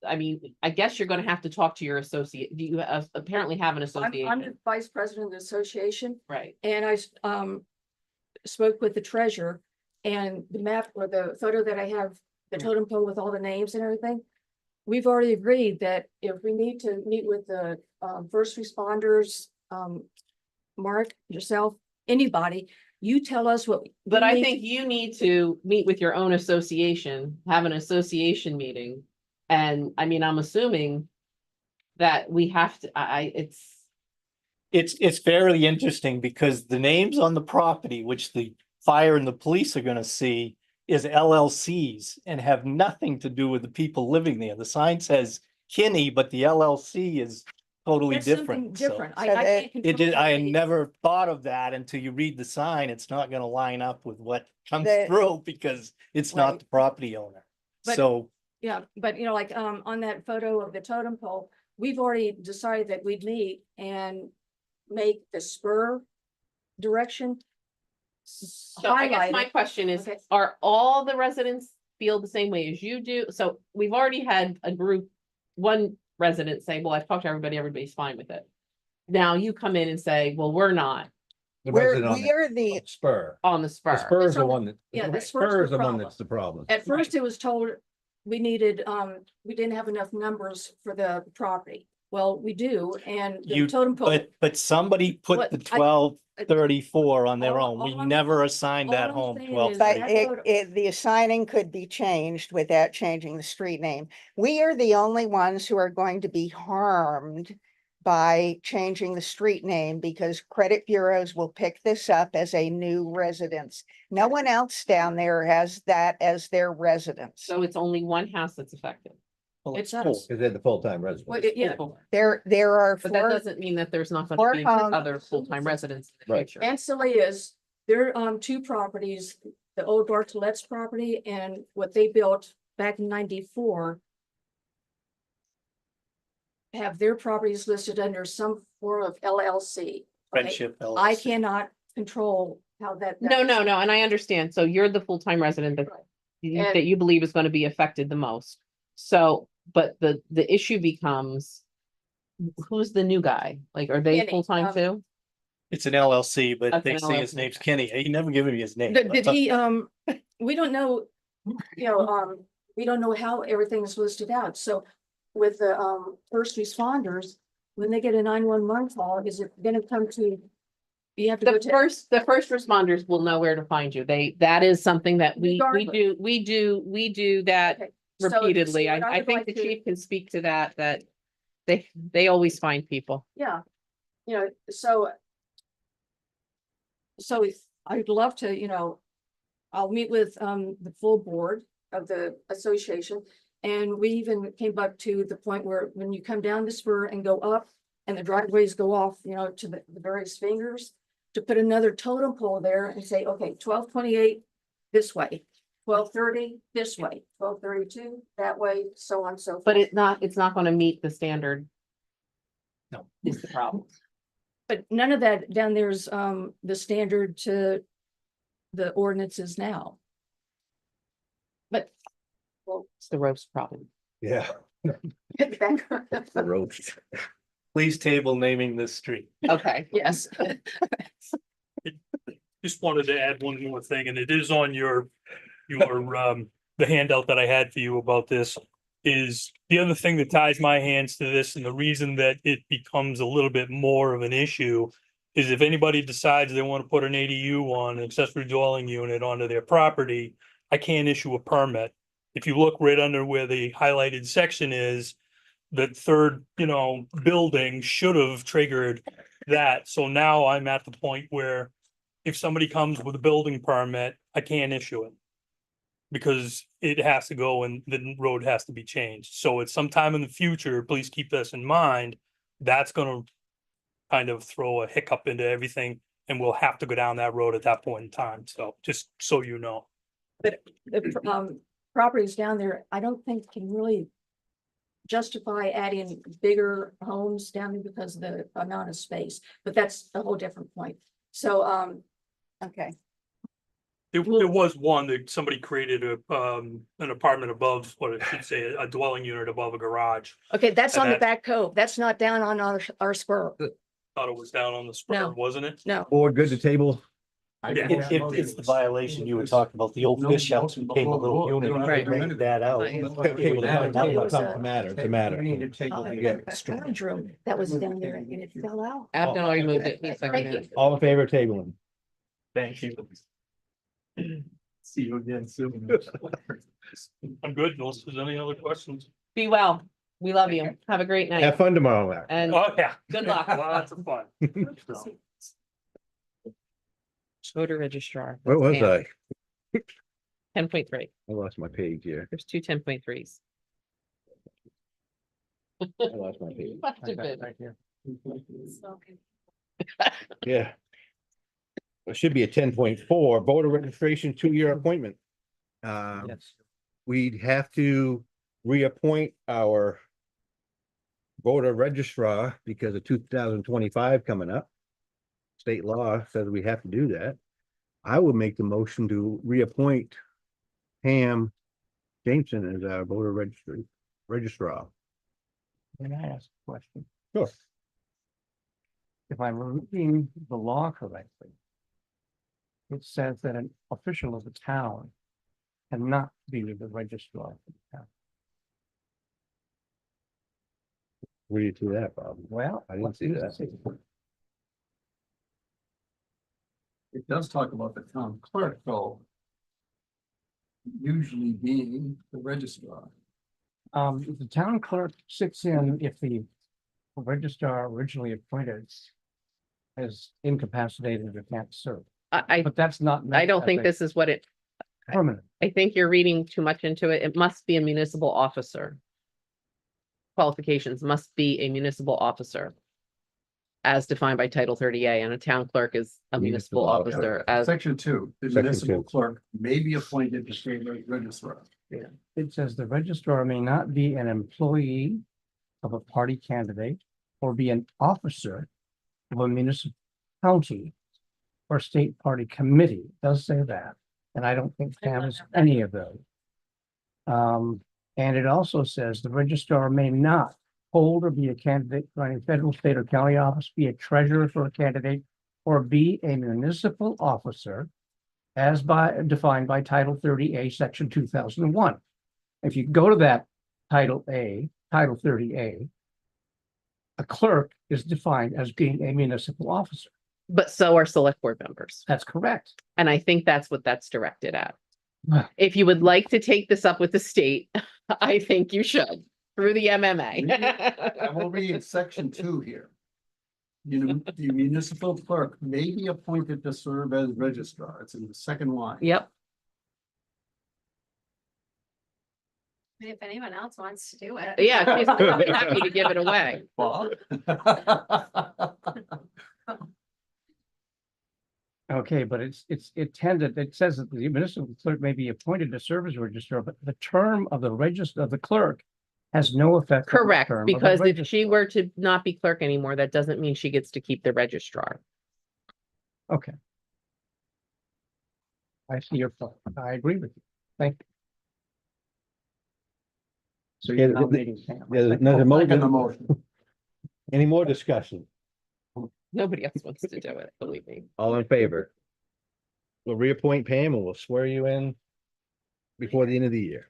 I mean, I guess you're gonna have to talk to your associate. Do you apparently have an I'm association? the vice president of the association, Right. and I spoke with the treasurer, and the map or the photo that I have, the totem pole with all the names and everything. We've already agreed that if we need to meet with the first responders, Mark, yourself, anybody, you tell us what. But we I need think you need to meet with your own association, have an association meeting. And I mean, I'm assuming that we have to, it's fairly interesting because the names on the property, which the fire and the police are gonna see, is LLCs and have nothing to do with the people living there, the sign says Kinney, but the LLC is totally That's something different, so. different. So I that- can't It control did, I had the- never thought of that until you read the sign, it's not gonna line up with what comes The- through because it's not Right. the property owner. But- So, Yeah, but you know, like, on that photo of the totem pole, we've already decided that we'd meet and make the spur direction. so I guess my highlighted. question is, Okay. are all the residents feel the same way as you do? So we've already had a group, one resident say, well, I've talked to everybody, everybody's fine with it. Now you come in and say, well, we're not The We're, resident on we are the, the spur. on the The spur. spur is It's the on the- one that, yeah, the the spur's spur the is the one problem. that's the problem. At first, it was told we needed, we didn't have enough numbers for the property. Well, we do, and the You- totem pole. but somebody put What the I- 1234 on their All- own, we all I'm- never assigned that all I'm home saying twelve is but that thirty. photo- the assigning could be changed without changing the street name. We are the only ones who are going to be harmed by changing the street name because credit bureaus will pick this up as a new residence. No one else down there has that as their residence. So it's only one house that's affected. It's us. Cause they're the full-time Well, residents. yeah, There are But that four, doesn't mean that there's not Or gonna be homes. other full-time residents in the Right. future. Ancilias, there are two properties, the old Bartolet's property and what they built back in 94. Have their properties listed under some form of LLC. okay? Friendship. I LLC. cannot control how that. No, and I understand. So you're the full-time resident that And- that you believe is gonna be affected the most. So, but the issue becomes, who's the new guy? Like, are they Kenny, full-time too? It's an LLC, but That's they an say his LLC. name's Kenny. He never given me his name. Did he, we don't know, you know, we don't know how everything's listed out, so with the, first responders, when they get a 911 call, is it gonna come to? You have to go The to, first responders will know where to find you. That is something that we Regardless. do that Okay, so- repeatedly. so what I would think like the to- chief can speak to that They always find people. Yeah, you know, so I'd love to, you know, I'll meet with the full board of the association. And we even came up to the point where when you come down the spur and go up and the driveways go off, you know, to the various fingers, to put another totem pole there and say, okay, 1228 this way, 1230 this way, 1232 that way, so on and so forth. But it's not gonna meet the standard. No. Is the problem. But none of that down there's the standard to the ordinances now. But, well, It's the roast problem. Yeah, get back. the roast. Please table naming this street. Okay. Yes. Just wanted to add one more thing, and it is on your, the handout that I had for you about this. Is the other thing that ties my hands to this, and the reason that it becomes a little bit more of an issue. Is if anybody decides they want to put an ADU on an accessory dwelling unit onto their property, I can't issue a permit. If you look right under where the highlighted section is, the third, building should have triggered that. So now I'm at the point where if somebody comes with a building permit, I can't issue it. Because it has to go and the road has to be changed. So it's sometime in the future, please keep this in mind. That's gonna kind of throw a hiccup into everything, and we'll have to go down that road at that point in time. So just so you know. But the properties down there, I don't think can really justify adding bigger homes down there because of the amount of space, but that's a whole different point. So, okay, There was one that somebody created an apartment above, what I should say, a dwelling unit above a garage. okay, that's And on the that- back cove. That's not down on our spur. Thought it was down on the spur, No. wasn't it? No, Board good to table? Yeah. It's the violation you were talking about, the old fish house became a little unit. Right. Make that out. Right. It's a matter, it's a matter. We need to take. Oh, Yeah. storage room that was down there and it fell out. Abden already moved it. He's Thank seconded you. it. All in favor of tabling? Thank you. See you again soon. I'm good, unless there's any other questions. Be well. We love you. Have a great Have night fun tomorrow, Larry. and Oh, yeah. good luck. Lots of fun. Voter registrar. Where was I? 10.3. I lost my page here. There's two 10.3s. I lost my page. Must have been. Right here. Yeah. It should be a 10.4, voter registration, 2-year appointment. Yes. We'd have to reappoint our voter registrar because of 2025 coming up. State law says we have to do that. I would make the motion to reappoint Pam Jameson as our voter registrar. Can I ask a question? Sure. If I'm reading the law correctly, it says that an official of the town cannot be the registrar of the town. Where do you see that, Bob? Well. I didn't see that. It does talk about the town clerk though. Usually being the registrar. The town clerk sits in if the registrar originally appointed is incapacitated or can't serve, I but that's not. I don't think this is what it, Permanent. I think you're reading too much into it. It must be a municipal officer. Qualifications must be a municipal officer. As defined by Title 30A, and a town clerk is a municipal Municipal officer as, Section 2, the Section municipal 2. clerk may be appointed to state registrar. It says the registrar may not be an employee of a party candidate or be an officer of a municipality or state party committee. It does say that, and I don't think Pam is any of those. And it also says the registrar may not hold or be a candidate for any federal, state, or county office, be a treasurer for a candidate, or be a municipal officer as defined by Title 30A, Section 2001. If you go to that Title 30A, a clerk is defined as being a municipal officer. but so are select board members. That's correct. And I think that's what that's directed at. Ah. If you would like to take this up with the state, I think you should. through the I'm MMA. gonna read section 2 here. The municipal clerk may be appointed to serve as registrar. It's in the second line. Yep, If anyone else wants to do it. yeah, she's more than happy to give it away. Bob? Okay, but it's intended, it says that the municipal clerk may be appointed to serve as registrar, but the term of the register of the clerk has no effect. on the Correct, term of the because if registrar. she were to not be clerk anymore, that doesn't mean she gets to keep the registrar. Okay. I see your point. I agree with you. Thank you. So Yeah, you're the- nominating Pam. There's another Second the motion. motion. Any more discussion? Nobody else wants to do it, believe me. All in favor? We'll reappoint Pam and we'll swear you in before the end of the year.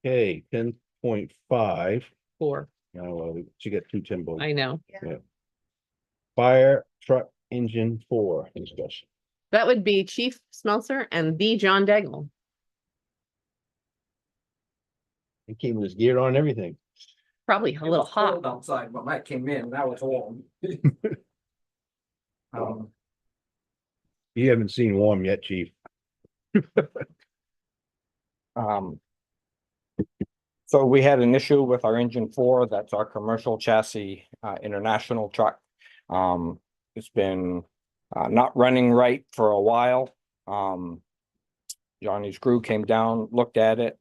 Okay, 10.5. 4, Now, she got 2 10 votes. I know. Fire truck engine 4 discussion. That would be Chief Smeltzer and the John Daigle. He came with his gear on and everything. Probably a little hot. Outside, when I came in, that was warm. You haven't seen warm yet, chief. So we had an issue with our engine 4, that's our commercial chassis, international truck. It's been not running right for a while. Johnny's crew came down, looked at it.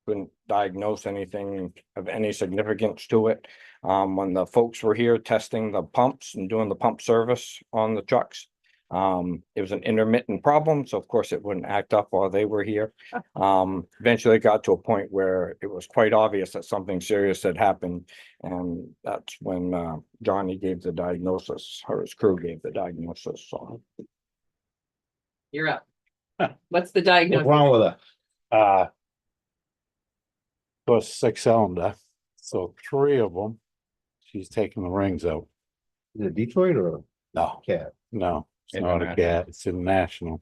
Couldn't diagnose anything of any significance to it. When the folks were here testing the pumps and doing the pump service on the trucks, it was an intermittent problem, so of course it wouldn't act up while they were here. Eventually it got to a point where it was quite obvious that something serious had happened, and that's when Johnny gave the diagnosis, or his crew gave the diagnosis, so. You're up. What's the What's diagnosis? wrong with her? Was 6-cylinder, so 3 of them, she's taking the rings out. Is it Detroit or No, Cat? no, it's not a International. cat, it's international.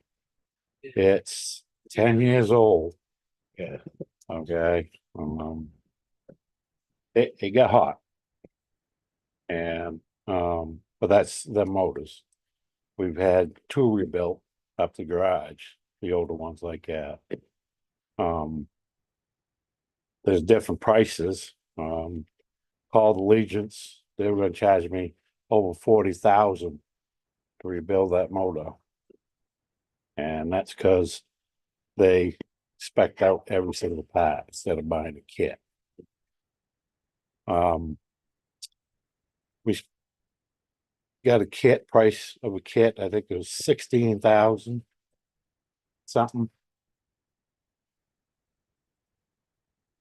It's 10 years old, Yeah. okay, it got hot. And, but that's the motors. We've had 2 rebuilt up the garage, the older ones like that. There's different prices, called Allegiance, they were gonna charge me over 40,000 to rebuild that motor. And that's cause they spec'd out every single part instead of buying a kit. We got a kit, price of a kit, I think it was 16,000 something.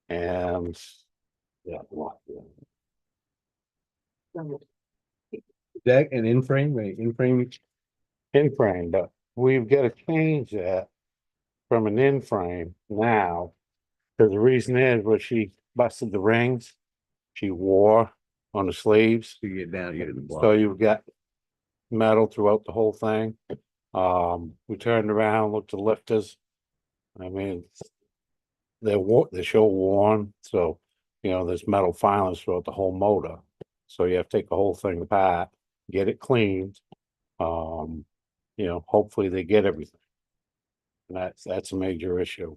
And yeah, what, yeah. Deck and in-frame, right? In-frame. In-frame, but we've got to change that from an in-frame now. Cause the reason is, where she busted the rings, she wore on the sleeves, You get down, you get in the block. so you've got metal throughout the whole thing. We turned around, looked at the lifters. I mean, they show worn, so, you know, there's metal filings throughout the whole motor. So you have to take the whole thing apart, get it cleaned. You know, hopefully they get everything. And that's a major issue.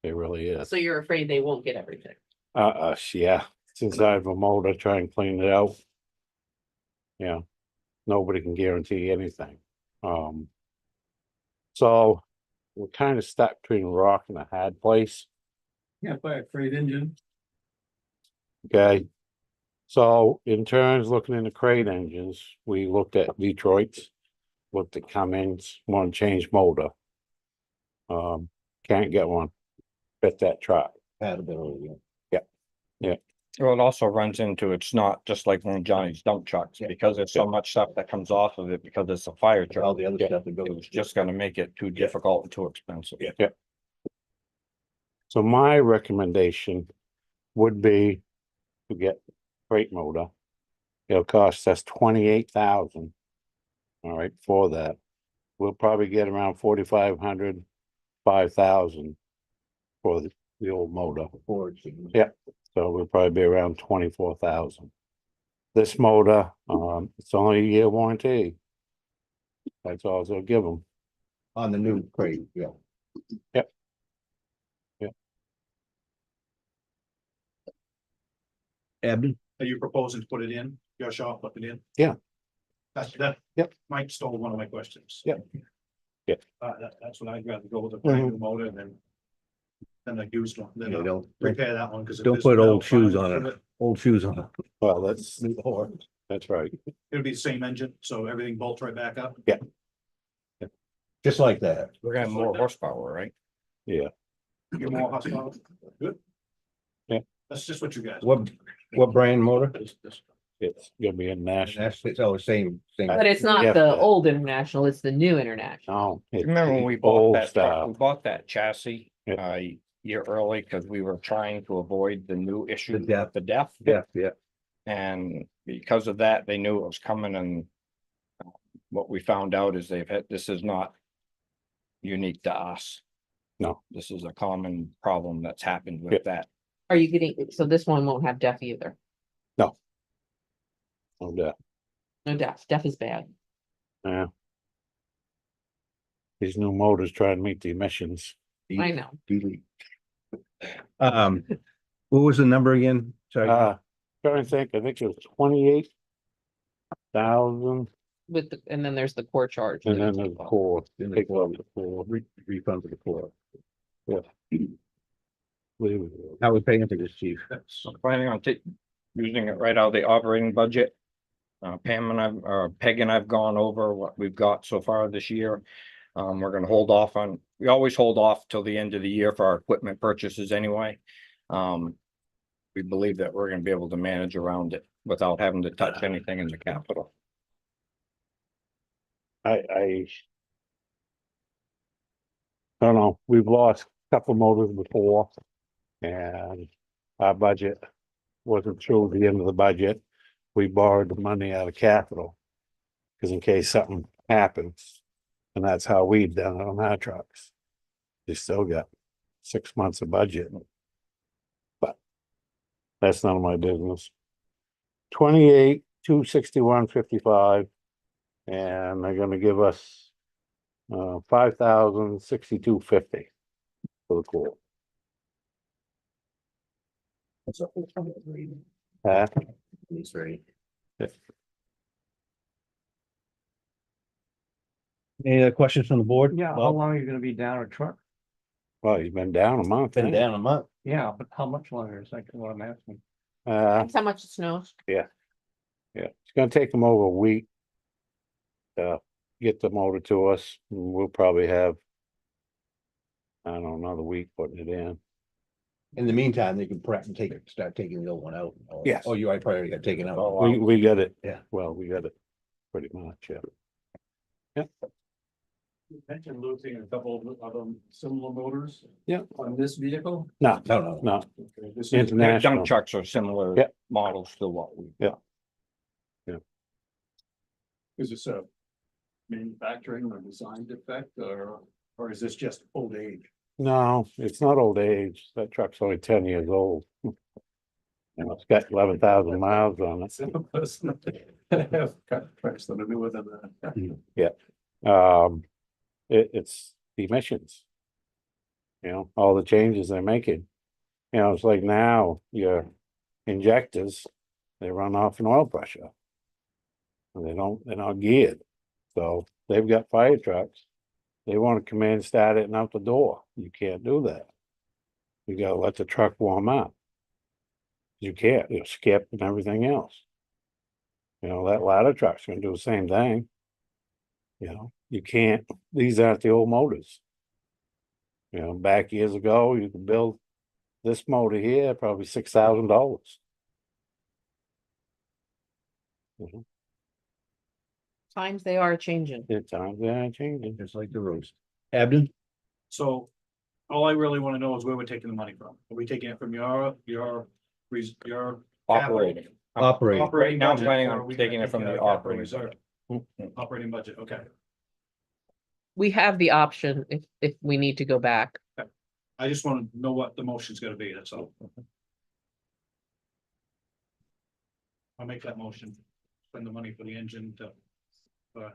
It really is. So you're afraid they won't get everything? Yeah, since I have a motor, try and clean it out. Yeah, nobody can guarantee anything. So we're kind of stuck between a rock and a hard place. Can't buy a freight engine. Okay. So in terms looking into crate engines, we looked at Detroit's, looked at Cummins, want to change motor. Can't get one, fit that truck. Compatibility, yeah. Well, it also runs into, it's not just like one of Johnny's dump trucks, because there's so much stuff that comes off of it, because it's a fire truck. All the other stuff that It goes. was just gonna make it too difficult and too expensive. Yeah. So my recommendation would be to get crate motor. It'll cost us 28,000. All right, for that. we'll probably get around 4,500, 5,000 for the old motor. Yeah, so we'll probably be around 24,000. This motor, it's only a year warranty. That's all they'll give them. On the new crate, yeah. Yep. Abden? Are you proposing to put it in, your shop, put it in? Yeah. That. Yep. Mike stole one of my questions. Yep. Yep. That's what I'd rather go with a brand new motor than a used one, Yeah, then don't repair that one, because. don't put old shoes on it. Old shoes on it. Well, that's Or right. it'll be the same engine, so everything bolts right back up. Just like that. We're gonna have more horsepower, right? Yeah. Get more horsepower. Good. Yeah. That's just what you guys. What brand motor? It's gonna be a national. That's, it's all the same thing. But it's not Yeah. the old international, it's the new international. No. it's Remember when we the bought old that truck, style. we bought that chassis, Yeah. a year early, because we were trying to avoid the new issue The DEF. with the DEF. Yeah. And because of that, they knew it was coming, and what we found out is this is not unique to us. No. This is a common problem that's happened Yeah. with that. Are you getting, so this one won't have DEF either? No doubt. No DEF, DEF is bad. Yeah. These new motors try to meet the emissions. I know. Delete. What was the number again? Sorry. Trying to think, I think it was 28,000, With the, and then there's the core charge. and then the core, In the take core. off the core. Refund for the floor. Leave it. How we paying for this, chief? So planning on using it right out of the operating budget. Pam and Peg and I've gone over what we've got so far this year. We're gonna hold off we always hold off till the end of the year for our equipment purchases anyway. We believe that we're gonna be able to manage around it without having to touch anything in the capital. I don't know, we've lost a couple motors before. And our budget wasn't through the end of the budget. We borrowed the money out of capital. Cause in case something happens, and that's how we've done it on our trucks. You still got 6 months of budget. But that's none of my business. 28, 261, 55. And they're gonna give us 5,062.50 for the core. He's ready. Any other questions from the board? Yeah, how Bob? long are you gonna be down a truck? Well, he's been down a month. Been ain't he? down a month. Yeah, but how much longer is that what I'm asking? That's how much it snows. Yeah, it's gonna take them over a week. Get the motor to us, and we'll probably have. I don't know, another week putting it in. In the meantime, they can prep and start taking the old one out. Yes. Oh, you probably got taken out. We got it. Yeah. Well, we got it pretty much, yeah. You mentioned losing a couple of other similar motors. Yeah. On this vehicle? No, No. no, Okay, this is- international. Dump trucks are similar Yeah. models to what we. Is this a manufacturing or design defect or is this just old age? No, it's not old age. That truck's only 10 years old. And it's got 11,000 miles on it. Some of us have got trucks that are newer than that. It's the emissions. You know, all the changes they're making. You know, it's like now your injectors, they run off an oil pressure. And they're not geared. So they've got fire trucks. They want to come in, start it and out the door. You can't do that. You gotta let the truck warm up. You can't, skip and everything else. You know, that ladder truck's gonna do the same thing. You know, you can't, these aren't the old motors. You know, back years ago, you could build this motor here, probably $6,000. Times they are changing. The times they are changing. Just like the roads. Abden? So all I really want to know is where we're taking the money from. Are we taking it from your Operating. Operating. Right now, I'm budget, planning or are on we taking gonna it from take the capital operating reserve? budget. Operating budget, okay. we have the option if we need to go back. I just want to know what the motion's gonna be, that's all. I'll make that motion, spend the money for the engine to,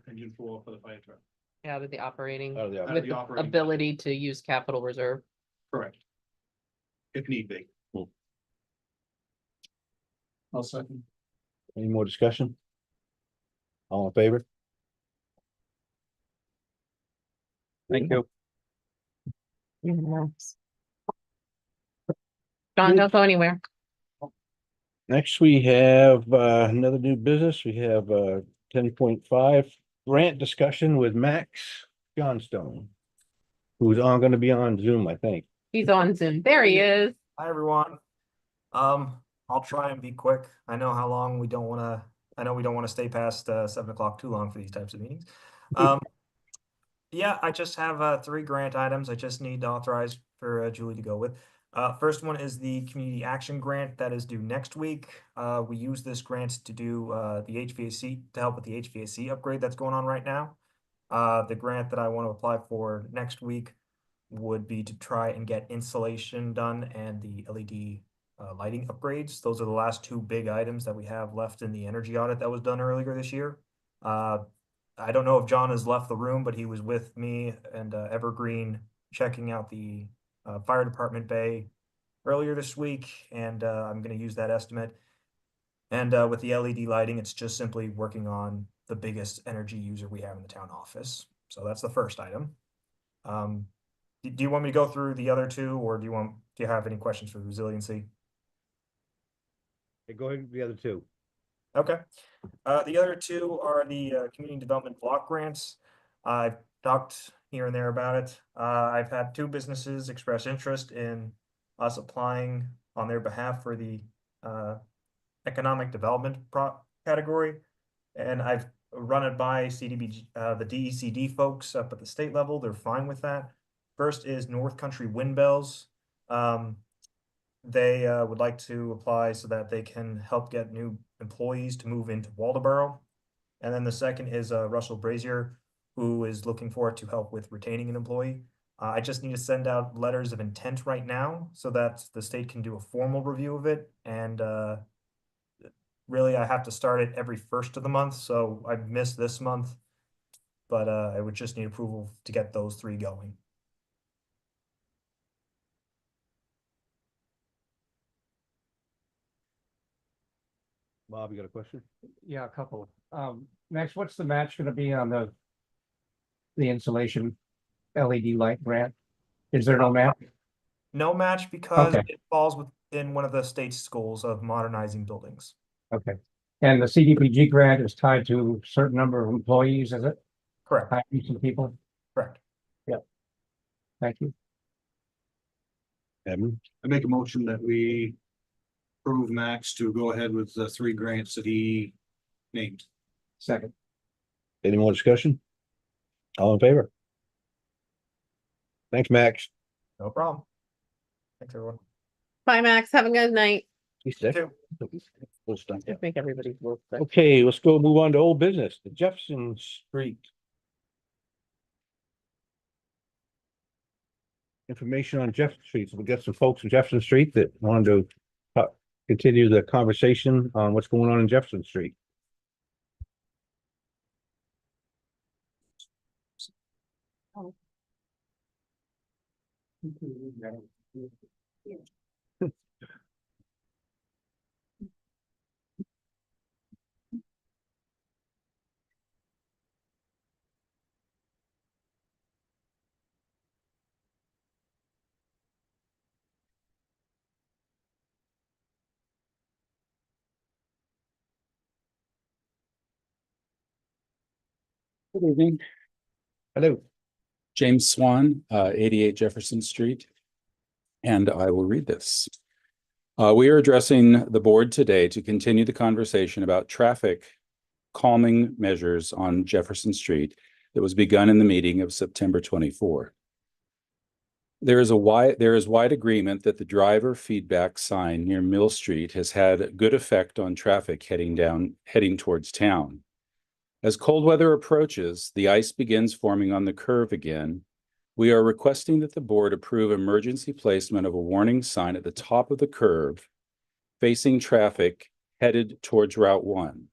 engine 4 for the fire truck. Out of the operating, Out of the Out of with the the operating. ability to use capital reserve. Correct. If need be. I'll second. Any more discussion? All in favor? Thank you. John, don't go anywhere. Next, we have another new business. We have 10.5 grant discussion with Max Johnstone, who's gonna be on Zoom, I think. He's on Zoom. There he is. Hi, everyone. I'll try and be quick. I know how long we don't wanna, I know we don't wanna stay past 7 o'clock too long for these types of meetings. Yeah, I just have 3 grant items I just need to authorize for Julie to go with. First one is the community action grant that is due next week. We use this grant to do the HVAC, to help with the HVAC upgrade that's going on right now. The grant that I want to apply for next week would be to try and get insulation done and the LED lighting upgrades. Those are the last 2 big items that we have left in the energy audit that was done earlier this year. I don't know if John has left the room, but he was with me and Evergreen checking out the fire department bay earlier this week, and I'm going to use that estimate. And with the LED lighting, it's just simply working on the biggest energy user we have in the town office. So that's the first item. Do you want me to go through the other 2, or do you have any questions for resiliency? Go ahead with the other 2. Okay. The other 2 are the community development block grants. I've talked here and there about it. I've had 2 businesses express interest in us applying on their behalf for the economic development category. And I've run it by CDBG, the DECD folks up at the state level. They're fine with that. First is North Country Windbells. They would like to apply so that they can help get new employees to move into Waldoboro. And then the second is Russell Brazier, who is looking forward to help with retaining an employee. I just need to send out letters of intent right now so that the state can do a formal review of it. And really, I have to start it every 1st of the month. So I missed this month, but I would just need approval to get those 3 going. Bob, you got a question? Yeah, a couple. Max, what's the match gonna be on the insulation LED light grant? Is there no match? No match because Okay. it falls within one of the state's goals of modernizing buildings. Okay. And the CDBG grant is tied to a certain number of employees, is it? Correct. Hiring some people? Correct. Yep. Thank you. Evan? I make a motion that we approve Max to go ahead with the 3 grants that he named. Second. Any more discussion? All in favor? Thanks, Max. No problem. Thanks, everyone. Bye, Max. Have a good night. He's sick. Two. We'll stop. Just make everybody work. Okay, let's go move on to old business, the Jefferson Street. Information on Jefferson Street. So we got some folks in Jefferson Street that wanted to continue the conversation on what's going on in Jefferson Street. Good evening. Hello. James Swan, 88 Jefferson Street. And I will read this. We are addressing the board today to continue the conversation about traffic calming measures on Jefferson Street that was begun in the meeting of September 24. There is wide agreement that the driver feedback sign near Mill Street has had good effect on traffic heading towards town. As cold weather approaches, the ice begins forming on the curve again. We are requesting that the board approve emergency placement of a warning sign at the top of the curve facing traffic headed towards Route 1.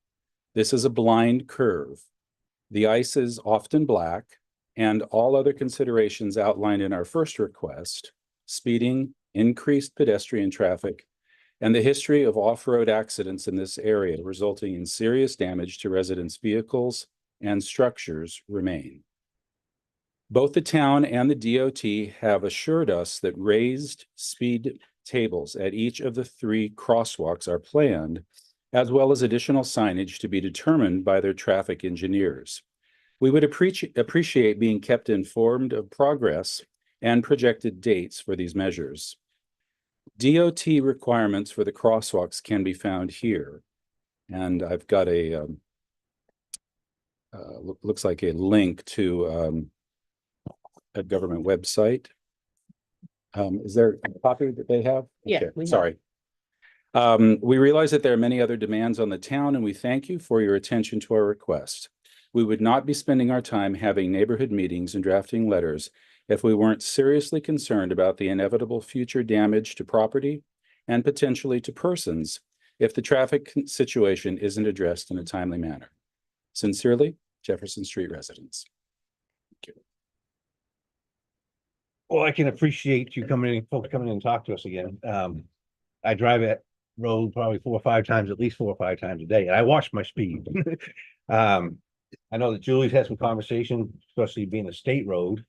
This is a blind curve. The ice is often black, and all other considerations outlined in our first request, speeding, increased pedestrian traffic, and the history of off-road accidents in this area resulting in serious damage to residents' vehicles and structures remain. Both the town and the DOT have assured us that raised speed tables at each of the 3 crosswalks are planned, as well as additional signage to be determined by their traffic engineers. We would appreciate being kept informed of progress and projected dates for these measures. DOT requirements for the crosswalks can be found here. And I've got a, looks like a link to a government website. Is there a copy that they have? Yeah, Okay, we have. sorry. We realize that there are many other demands on the town, and we thank you for your attention to our request. We would not be spending our time having neighborhood meetings and drafting letters if we weren't seriously concerned about the inevitable future damage to property and potentially to persons if the traffic situation isn't addressed in a timely manner. Sincerely, Jefferson Street residents. Well, I can appreciate you folks coming in and talk to us again. I drive that road probably 4 or 5 times, at least 4 or 5 times a day, and I watch my speed. I know that Julie's had some conversation, especially being a state road,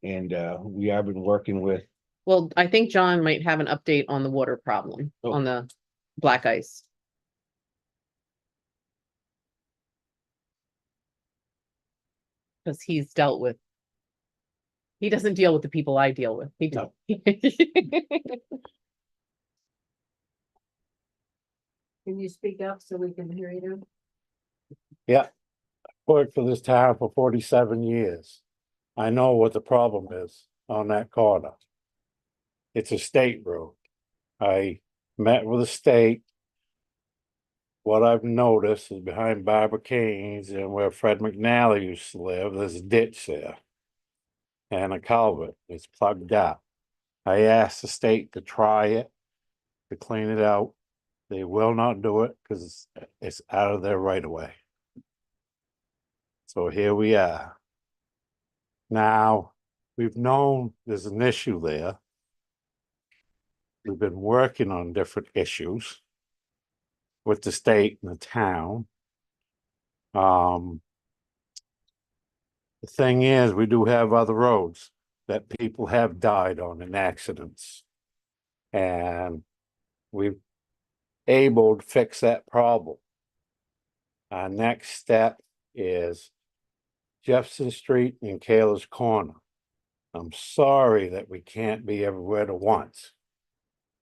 and we have been working with. Well, I think John might have an update on the water problem on the black ice. Because he doesn't deal with the people I deal with. He does. Can you speak up so we can hear you? Yeah, worked for this town for 47 years. I know what the problem is on that corner. It's a state road. I met with the state. What I've noticed is behind Barbara Kane's and where Fred McNally used to live, there's a ditch there. And a culvert, it's plugged up. I asked the state to try it, to clean it out. They will not do it because it's out of their right of way. So here we are. Now, we've known there's an issue there. We've been working on different issues with the state and the town. The thing is, we do have other roads that people have died on in accidents. And we've able to fix that problem. Our next step is Jefferson Street and Kayla's Corner. I'm sorry that we can't be everywhere at once.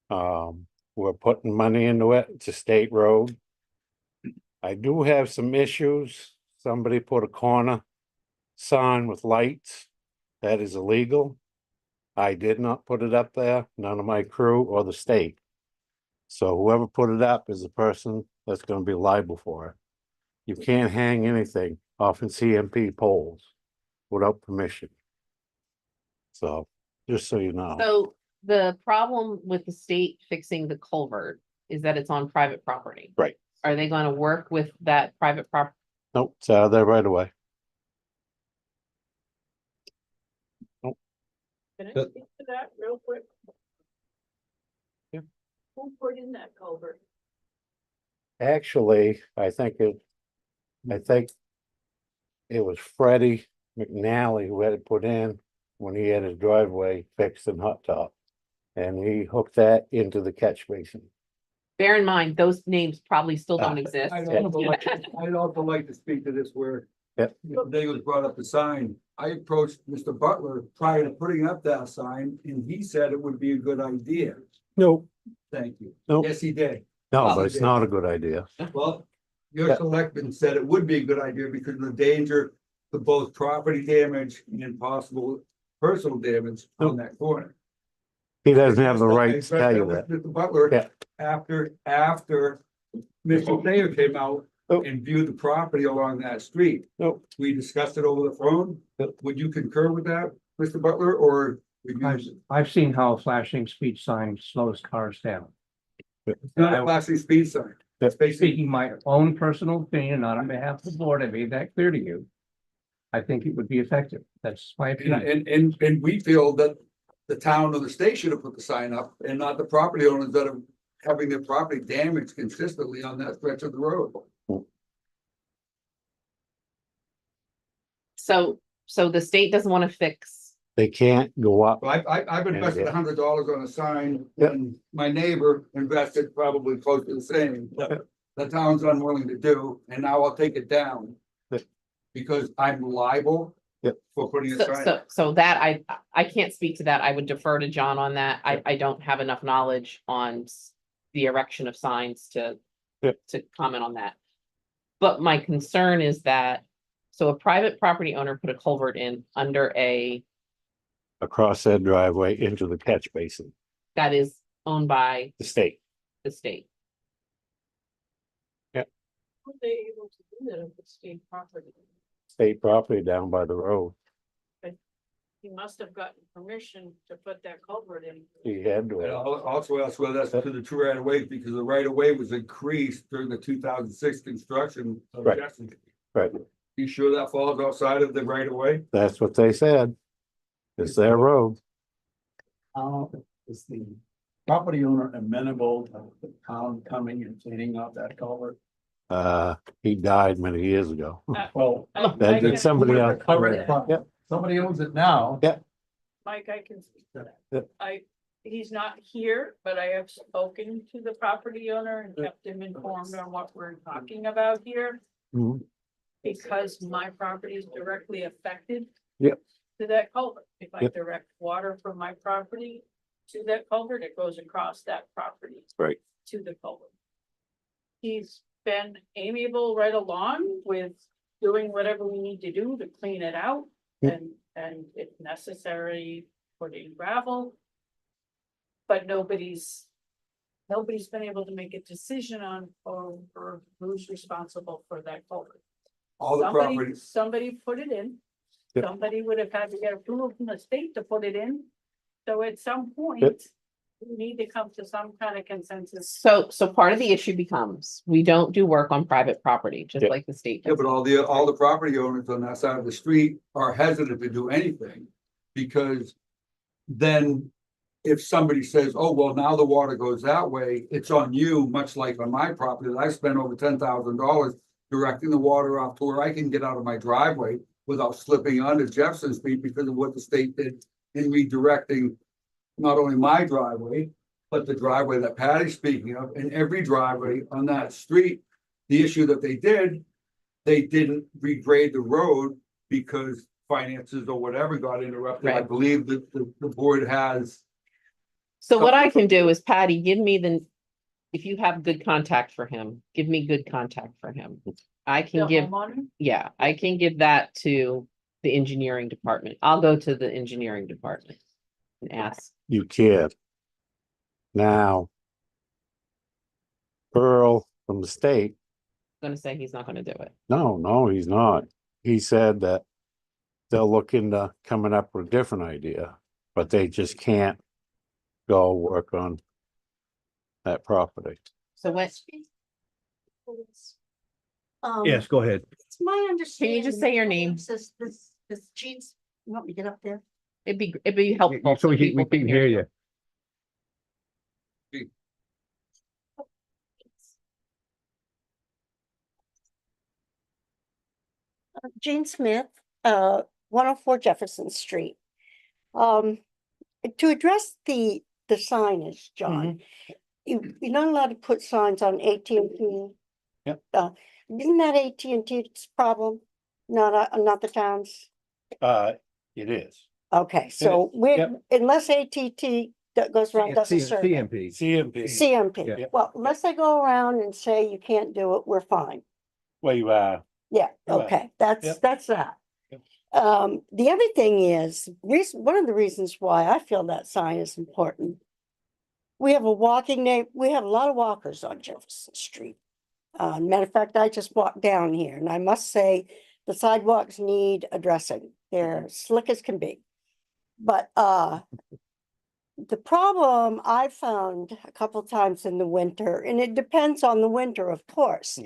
We're putting money into it. It's a state road. I do have some issues. Somebody put a corner sign with lights. That is illegal. I did not put it up there, none of my crew or the state. So whoever put it up is the person that's going to be liable for it. You can't hang anything off in CMP poles without permission. So, just so you know. So the problem with the state fixing the culvert is that it's on private property. Right. Are they going to work with that private property? Nope, it's out of there right away. Nope. Can I But- speak to that real quick? Yeah. Who put in that culvert? Actually, I think it was Freddie McNally who had it put in when he had his driveway fixed in Hot Top. And he hooked that into the catch basin. Bear in mind, those names probably still don't exist. I'd also like to speak to this where. Yep. Mr. Daigle brought up the sign. I approached Mr. Butler prior to putting up that sign, and he said it would be a good idea. No. Thank you. Nope. Yes, he did. No, but it's not a good idea. Well, your Yeah. selectman said it would be a good idea because of the danger to both property damage and possible personal damage on that corner. He doesn't have the I right to addressed tell you with that. Mr. Butler, Yeah. after Mr. Thayer came out and view the property along that street. Nope. We discussed it over the phone. Would you concur with that, Mr. Butler, or? would you- I've seen how a flashing speed sign slows cars down. It's not a flashing speed sign. That's speaking my own personal opinion, not on behalf of the board. I made that clear to you. I think it would be effective. That's my opinion. And we feel that the town or the state should have put the sign up and not the property owners that are having their property damaged consistently on that stretch of the road. So the state doesn't want to fix, They can't go up. I've invested Yeah. $100 on a sign, Yep. and my neighbor invested probably close to the same. The town's unwilling to do, and now I'll take it down. Yep. Because I'm liable. Yep. For putting a so, sign. so, so that I can't speak to that. I would defer to John on that. I don't have enough knowledge on the erection of signs to Yep. to comment on that. But my concern is that, so a private property owner put a culvert in under Across that driveway into the catch basin, that is owned by the state. the state. Were they able to do that if it's state property? State property down by the road. He must have gotten permission to put that culvert in. He had And to. also ask whether that's to the true right of way, because the right of way was increased during the 2006 construction. Of Right. Jefferson Street. Right, You sure that falls outside of the right of way? that's what they said. It's their road. Is the property owner amenable to the town coming and cleaning out that culvert? He died many years ago. Well. That did somebody else. Yep. Somebody owns it now. Yep. Mike, I can speak to that. Yep. He's not here, but I have spoken to the property owner and kept him informed on what we're talking about here. Mhm. Because my property is directly affected. Yep. To that culvert. If I Yep. direct water from my property to that culvert, it goes across that property Right. to the culvert. He's been amiable right along with doing whatever we need to do to clean it out. Yep. And if necessary, put in gravel. But nobody's been able to make a decision on, or who's responsible for that culvert. All the properties. Somebody put it in. Yep. Somebody would have had to get approval from the state to put it in. So at some point, Yep. we need to come to some kind of consensus. So part of the issue becomes, we don't do work on private property, just Yep. like the state Yeah, does. but all the property owners on that side of the street are hesitant to do anything. Because then if somebody says, oh, well, now the water goes that way, it's on you, much like on my property, I spent over $10,000 directing the water off to where I can get out of my driveway without slipping onto Jefferson Street because of what the state did in redirecting not only my driveway, but the driveway that Patty's speaking of, and every driveway on that street. The issue that they didn't regrade the road because finances or whatever got interrupted. I Right. believe that the board has. So what I can do is, Patty, give me if you have good contact for him, give me good contact for him. I The can give, homeowner? yeah, I can give that to the engineering department. I'll go to the engineering department and ask. You kid. Now. Earl from the state, Gonna say he's not gonna do it. no, he's not. He said that they'll look into coming up with a different idea, but they just can't go work on that property. So what, Yes, go ahead. It's my can understanding. you just say your name? This Jean's, you want me to get up there? It'd be helpful. So we people can hear you. Jean Smith, 104 Jefferson Street. To address the signage, John, you're not allowed to put signs on AT&T. Yep. Isn't that AT&T's problem? Not the town's? It is. Okay, so we, Yep. unless AT&T that goes around, does a survey. CMP. CMP, Yeah. well, unless they go around and say you can't do it, we're fine. Well, you Yeah, Right. okay, that's Yep. that. Yep. The other thing is, one of the reasons why I feel that sign is important. We have a lot of walkers on Jefferson Street. Matter of fact, I just walked down here and I must say the sidewalks need addressing. They're slick as can be. But the problem I found a couple times in the winter, and it depends on the winter, of course.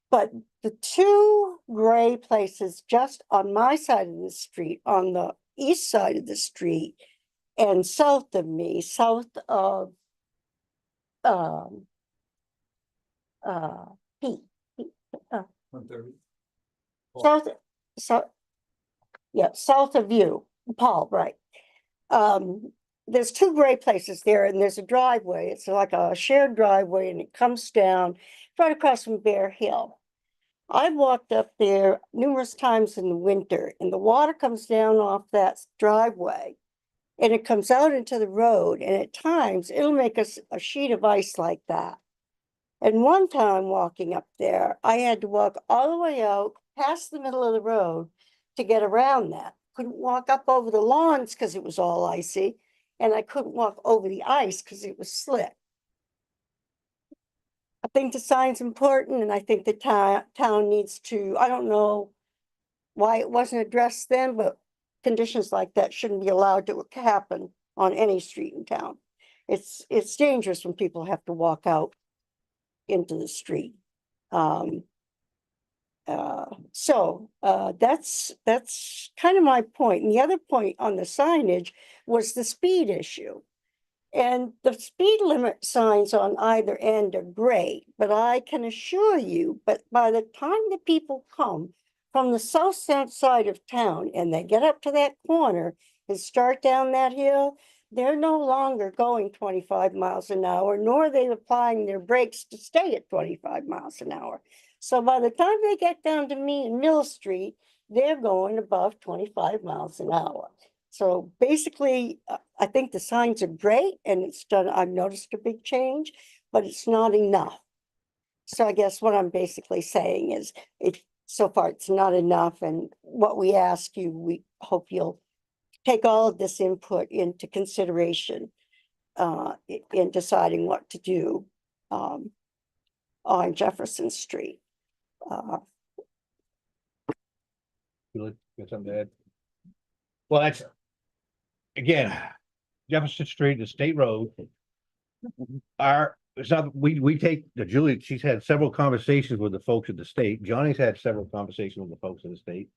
But the two gray places just on my side of the street, on the east side of the street and south of me, south of Pete, south, south of you, Paul, right. There's two gray places there and there's a driveway. It's like a shared driveway and it comes down right across from Bear Hill. I've walked up there numerous times in the winter and the water comes down off that driveway and it comes out into the road, and at times it'll make a sheet of ice like that. And one time walking up there, I had to walk all the way out past the middle of the road to get around that. Couldn't walk up over the lawns because it was all icy, and I couldn't walk over the ice because it was slick. I think the sign's important, and I think the town needs to, I don't know why it wasn't addressed then, but conditions like that shouldn't be allowed to happen on any street in town. It's dangerous when people have to walk out into the street. That's kind of my point. And the other point on the signage was the speed issue. And the speed limit signs on either end are great, but I can assure you, but by the time the people come from the south side of town and they get up to that corner and start down that hill, they're no longer going 25 miles an hour, nor are they applying their brakes to stay at 25 miles an hour. So by the time they get down to me in Mill Street, they're going above 25 miles an hour. So basically, I think the signs are great and it's done, I've noticed a big change, but it's not enough. So I guess what I'm basically saying is so far it's not enough, and what we ask you, we hope you'll take all of this input into consideration in deciding what to do on Jefferson Street. Got something to add? Well, that's, again, Jefferson Street, the state road. It's not, we take, Julie, she's had several conversations with the folks at the state. Johnny's had several conversations with the folks in the state.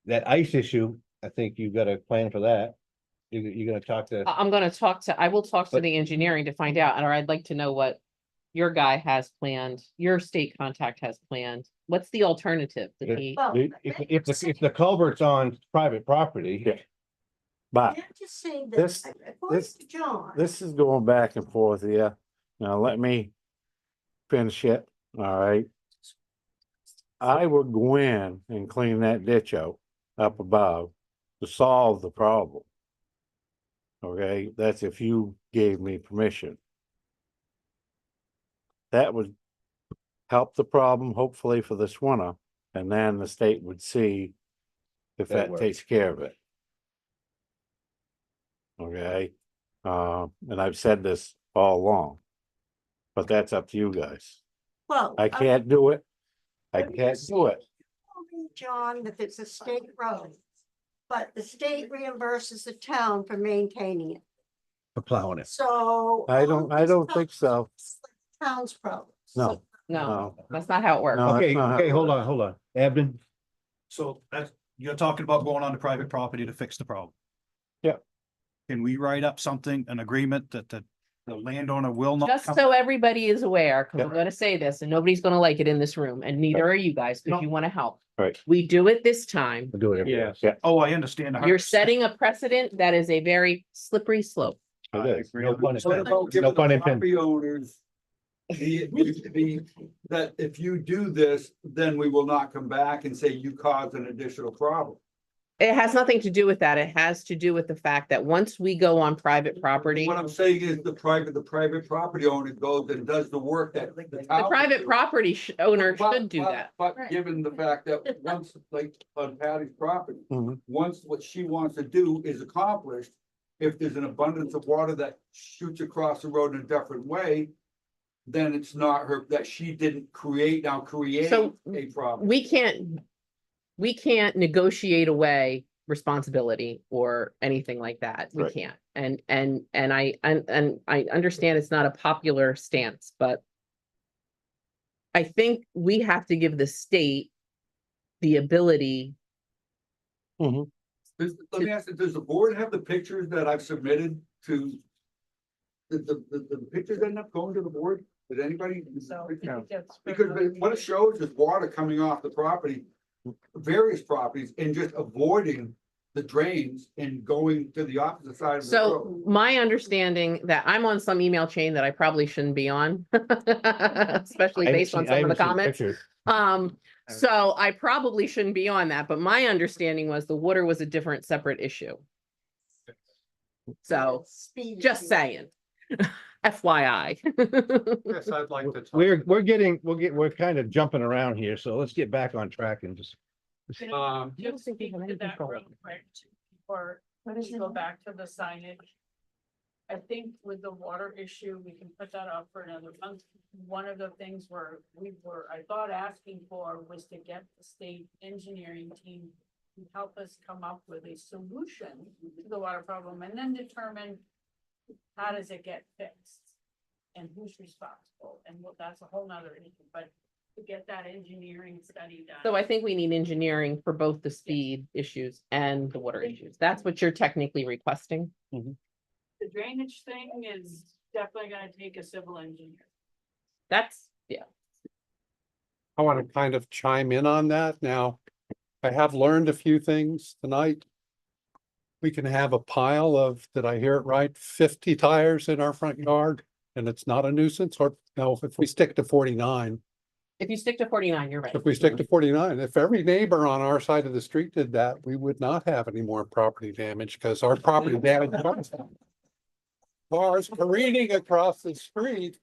That ice issue, I think you've got a plan for that. You're gonna talk to, I will talk to the engineering to find out, or I'd like to know what your guy has planned, your state contact has planned. What's the alternative? if the culvert's on private property. Yeah. But I'm just saying that, this- according to John. this is going back and forth here. Now let me finish it, all right? I would go in and clean that ditch out up above to solve the problem. Okay, that's if you gave me permission. That would help the problem, hopefully for this winter, and then the state would see if That that works. takes care of it. Okay, and I've said this all along, but that's up to you guys. Well. I can't do it. I can't do it. John, that it's a state road, but the state reimburses the town for maintaining it. For plowing it. So. I don't think so. Town's problem. No. No, that's not how it works. No, that's Okay, not how okay, it hold on. Abden, So that's, you're talking about going on to private property to fix the problem. Yeah. Can we write up something, an agreement that the landowner will not? Just come- so everybody is aware, because I'm gonna say this, and nobody's gonna like it in this room, and neither are you guys, because No. you wanna help. Right. We do it this time. we'll do it. every year. Yeah. Oh, I understand. You're setting a precedent that is a very slippery slope. It is. No pun What intended. about No giving pun the intended. property owners that if you do this, then we will not come back and say you caused an additional problem. It has nothing to do with that. It has to do with the fact that once we go on private property, What I'm saying is the private property owner goes and does the work that. the private property owner should do But- that. But given the fact that once, like on Patty's property, Mhm. once what she wants to do is accomplished, if there's an abundance of water that shoots across the road in a different way, then it's not her, that she didn't create a problem. we can't negotiate away responsibility or anything like that. We Right. can't. And I understand it's not a popular stance, but I think we have to give the state the ability. Mm-hmm. Let me ask you, does the board have the pictures that I've submitted to? The pictures end up going to the board? Did anybody? Because what it shows is water coming off the property, various properties, and just avoiding the drains and going to the opposite side of the So road. my understanding that I'm on some email chain that I probably shouldn't be on, especially based on some of the comments. So I probably shouldn't be on that, but my understanding was the water was a different separate issue. So just saying, FYI. Yes, I'd like to. We're kind of jumping around here, so let's get back on track and just. Just speak to that real quick before we go back to the signage. I think with the water issue, we can put that up for another month. One of the things I thought asking for was to get the state engineering team to help us come up with a solution to the water problem and then determine how does it get fixed and who's responsible, and that's a whole nother issue, but to get that engineering study done. So I think we need engineering for both the speed issues and the water issues. That's what you're technically requesting. The drainage thing is definitely gonna take a civil engineer. That's, yeah. I want to kind of chime in on that. Now, I have learned a few things tonight. We can have a pile of, did I hear it right, 50 tires in our front yard, and it's not a nuisance, or no, if we stick to 49. If you stick to 49, you're right. If we stick to 49, if every neighbor on our side of the street did that, we would not have any more property damage, because our property damage. Cars careening across the street.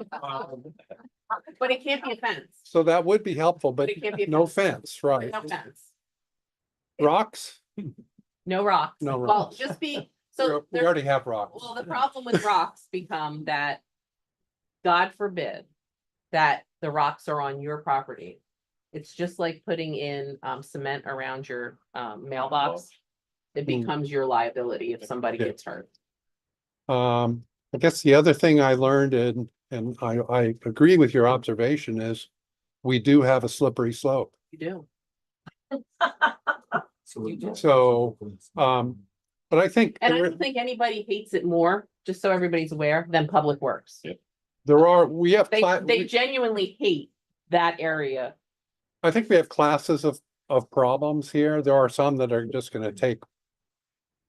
But it can't be a fence. So that would be helpful, but It can't be a no fence, right? No fence. Rocks? No rocks. No Well, rocks. just be, We so. there- already have rocks. Well, the problem with rocks become that, God forbid, that the rocks are on your property. It's just like putting in cement around your mailbox. It becomes your liability if somebody Yeah. gets hurt. I guess the other thing I learned, and I agree with your observation, is we do have a slippery slope. You do. So, but I think And I don't think anybody hates it more, just so everybody's aware, than Public Works. we have, They genuinely hate that area. I think we have classes of problems here. There are some that are just gonna take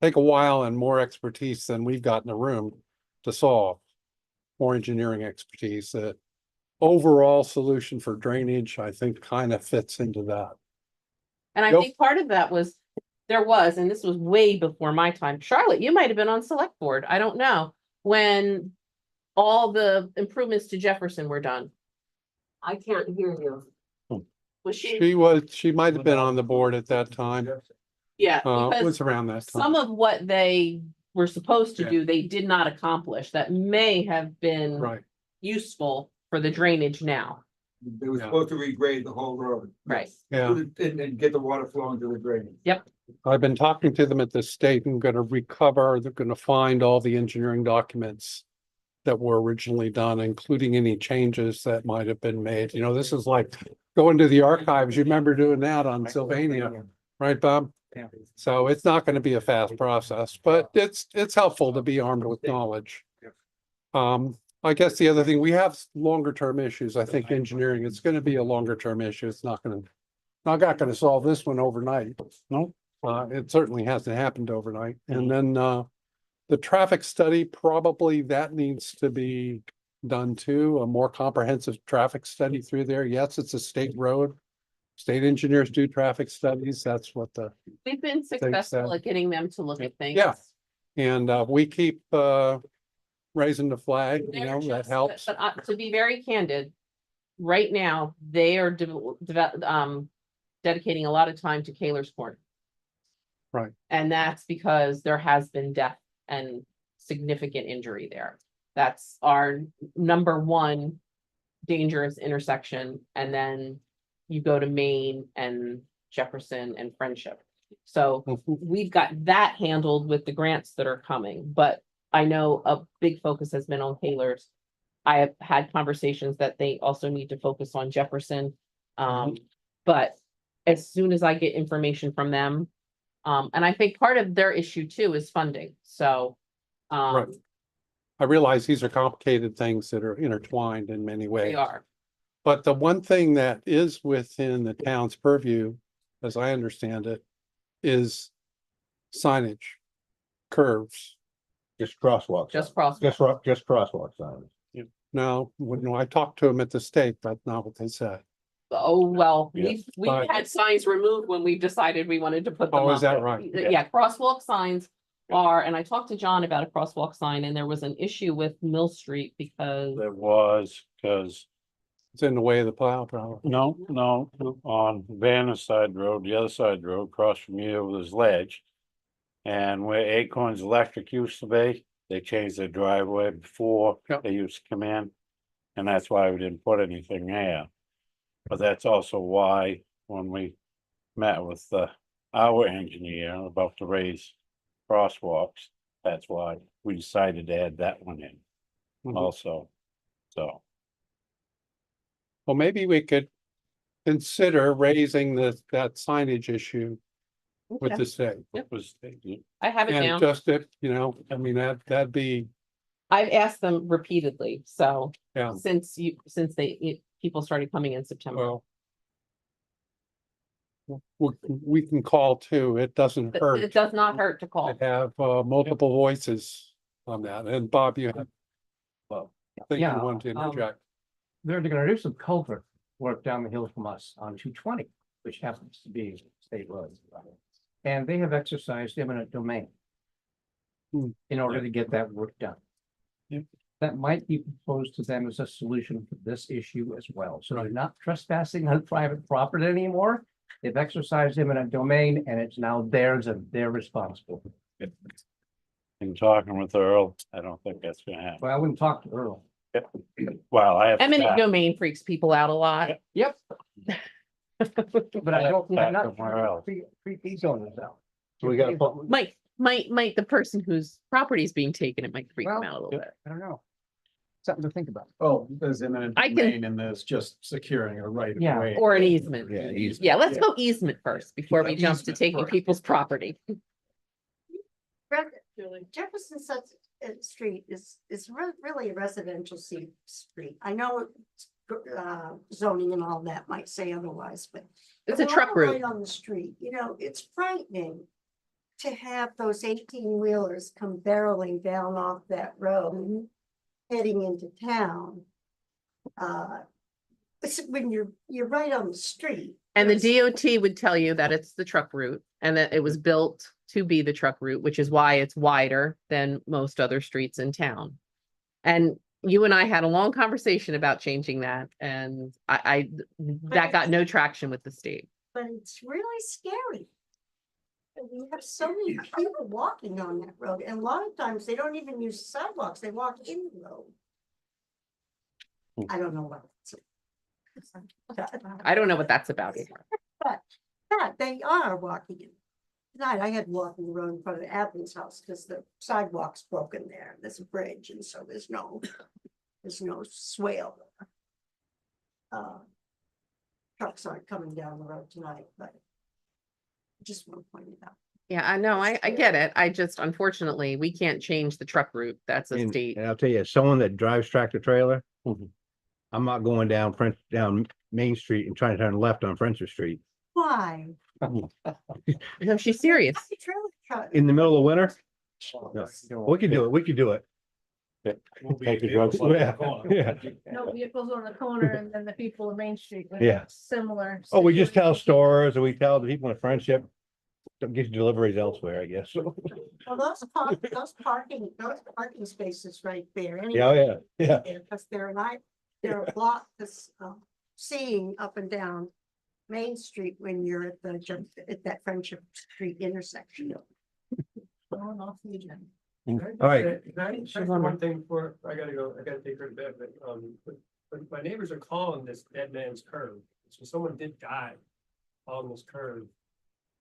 a while and more expertise than we've got in the room to solve. More engineering expertise. That overall solution for drainage, I think, kind of fits into that. And I Nope. think part of that was, and this was way before my time, Charlotte, you might have been on select board, I don't know, when all the improvements to Jefferson were done. I can't hear you. Was she? She might have been on the board at that time. Yeah, It because was around that time. some of what they were supposed to do, they did not accomplish, that may have been Right. useful for the drainage now. They were supposed to regrade the whole road. Right. Yeah. And get the water flowing to the drain. Yep. I've been talking to them at the state and gonna recover, they're gonna find all the engineering documents that were originally done, including any changes that might have been made. You know, this is like going to the archives. You remember doing that on Sylvania, right, Bob? So it's not gonna be a fast process, but it's helpful to be armed with knowledge. I guess the other thing, we have longer term issues. I think engineering, it's gonna be a longer term issue. It's not gonna solve this one overnight. No, it certainly hasn't happened overnight. And then, the traffic study, probably that needs to be done too, a more comprehensive traffic study through there. Yes, it's a state road. State engineers do traffic studies. That's what We've been successful at getting them to look at things. Yeah. And we keep raising the flag, you know, that helps. But to be very candid, right now, they are dedicating a lot of time to Kaler's Corner. Right. And that's because there has been death and significant injury there. That's our number one dangerous intersection. And then you go to Main and Jefferson and Friendship. So we've got that handled with the grants that are coming, but I know a big focus has been on Taylor's. I have had conversations that they also need to focus on Jefferson. But as soon as I get information from them, and I think part of their issue too is funding, so. Right. I realize these are complicated things that are intertwined in many ways. They are. But the one thing that is within the town's purview, as I understand it, is signage, curves. Just crosswalks. Just crosswalks. Just crosswalk signs. Now, when I talked to them at the state, that's not what they said. Oh, well, Yeah. we've Fine. had signs removed when we decided we wanted to put them Oh, up. is that right? Yeah, crosswalk signs are, and I talked to John about a crosswalk sign, and there was an issue with Mill Street because There was, because it's in the way of the plow, probably. No, on Vanderside Road, the other side of the road, across from you, there's ledge. And where Acorns Electric used to be, they changed their driveway before they used to come in. And that's why we didn't put anything there. But that's also why, when we met with our engineer about to raise crosswalks, that's why we decided to add that one in also, so. Well, maybe we could consider raising that signage issue with Okay. the state. Yep. with the state. I have it And down. just if, I mean, that'd be, I've asked them repeatedly, so yeah, since people started coming in September. well. We can call too, it doesn't It hurt does not hurt to call. to have multiple voices on that, and Bob, you have. Well, I think you Yeah, want to interject. They're gonna do some culvert work down the hill from us on 220, which happens to be state road. And they have exercised eminent domain in order to get that work done. That might be proposed to them as a solution for this issue as well. So they're not trespassing on private property anymore. They've exercised eminent domain and it's now theirs and they're responsible. In talking with Earl, I don't think that's gonna happen. Well, I wouldn't talk to Earl. Well, I have. Eminent domain freaks people out a lot. Yep. But I don't, I'm not Somewhere else. freak these owners out. So we gotta Might the person whose property is being taken, it might freak them out a little bit. I don't know. Something to think about. Oh, there's eminent I can- domain and there's just securing a right of Yeah. way. Or an easement. Yeah, easement. Yeah, let's go easement first before we jump to Easement taking first. people's property. Jefferson Street is really a residential street. I know zoning and all that might say otherwise, but. It's a we're truck all route. right on the street, it's frightening to have those 18-wheelers come barreling down off that road, heading into town. It's when you're right on the street. And the There's- DOT would tell you that it's the truck route and that it was built to be the truck route, which is why it's wider than most other streets in town. And you and I had a long conversation about changing that and that got no traction with the state. But it's really scary. And we have so many people walking on that road, and a lot of times they don't even use sidewalks, they walk in the road. I don't know what. I don't know what that's about either. But they are walking in. Tonight, I had to walk in the road in front of Abby's house because the sidewalk's broken there. There's a bridge and so there's no swale. Trucks aren't coming down the road tonight, but I just want to point it out. Yeah, I know, I get it. I just, unfortunately, we can't change the truck route. That's a And state. and I'll tell you, as someone that drives tractor trailer, I'm not going down down Main Street and trying to turn left on Friendship Street Why? No, she's serious. Happy trailer truck. in the middle of winter. No, we could do it. We could do it. Take the drugs. Yeah. No vehicles on the corner and then the people of Main Street. with Yeah. Similar. Oh, we just tell stores or we tell the people in Friendship, don't get your deliveries elsewhere, I guess. Well, those parking spaces right there. Yeah, yeah. Because they're a block, seeing up and down Main Street when you're at that Friendship Street intersection. Going off the agenda. All right. Can I say one thing before I gotta go, I gotta take her to bed, but my neighbors are calling this dead man's curve. So someone did die on this curve.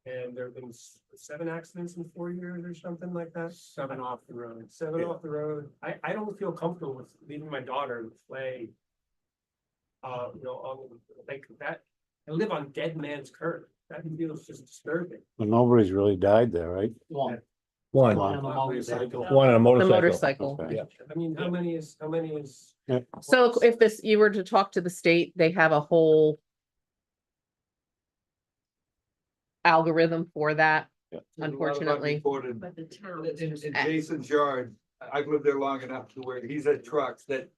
And there have been 7 accidents in 4 years or something like that. 7 off the road. 7 off the road. I don't feel comfortable with leaving my daughter to play. On like that, I live on dead man's curve. That feels just disturbing. But nobody's really died there, right? One. On a motorcycle. One on a The motorcycle. motorcycle. Okay. Yeah. I mean, how many is? So if you were to talk to the state, they have a whole algorithm for that, unfortunately. But the town. In Jason's yard, I've lived there long enough to where he's had trucks that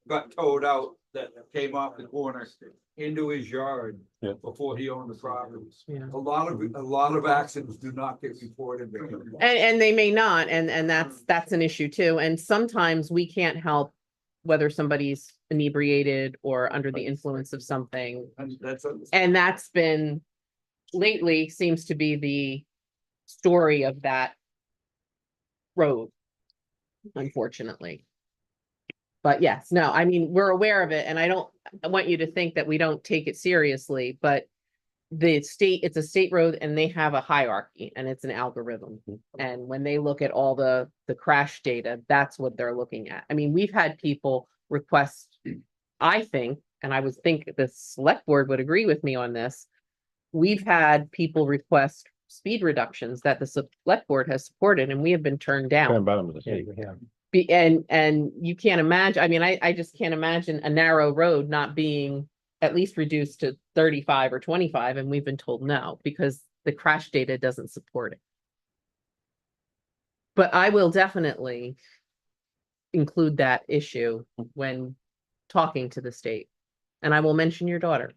got towed out that came off the corner into his yard Yeah. before he owned the property. Yeah. A lot of accidents do not get reported. And they may not, and that's an issue too. And sometimes we can't help whether somebody's inebriated or under the influence of something. And that's been lately seems to be the story of that road, unfortunately. But yes, no, I mean, we're aware of it, and I want you to think that we don't take it seriously, but it's a state road and they have a hierarchy and it's an algorithm. And when they look at all the crash data, that's what they're looking at. I mean, we've had people request, I think, and I would think the select board would agree with me on this. We've had people request speed reductions that the select board has supported and we have been turned down. Bottom of the state. And you can't imagine, I mean, I just can't imagine a narrow road not being at least reduced to 35 or 25, and we've been told no, because the crash data doesn't support it. But I will definitely include that issue when talking to the state, and I will mention your daughter.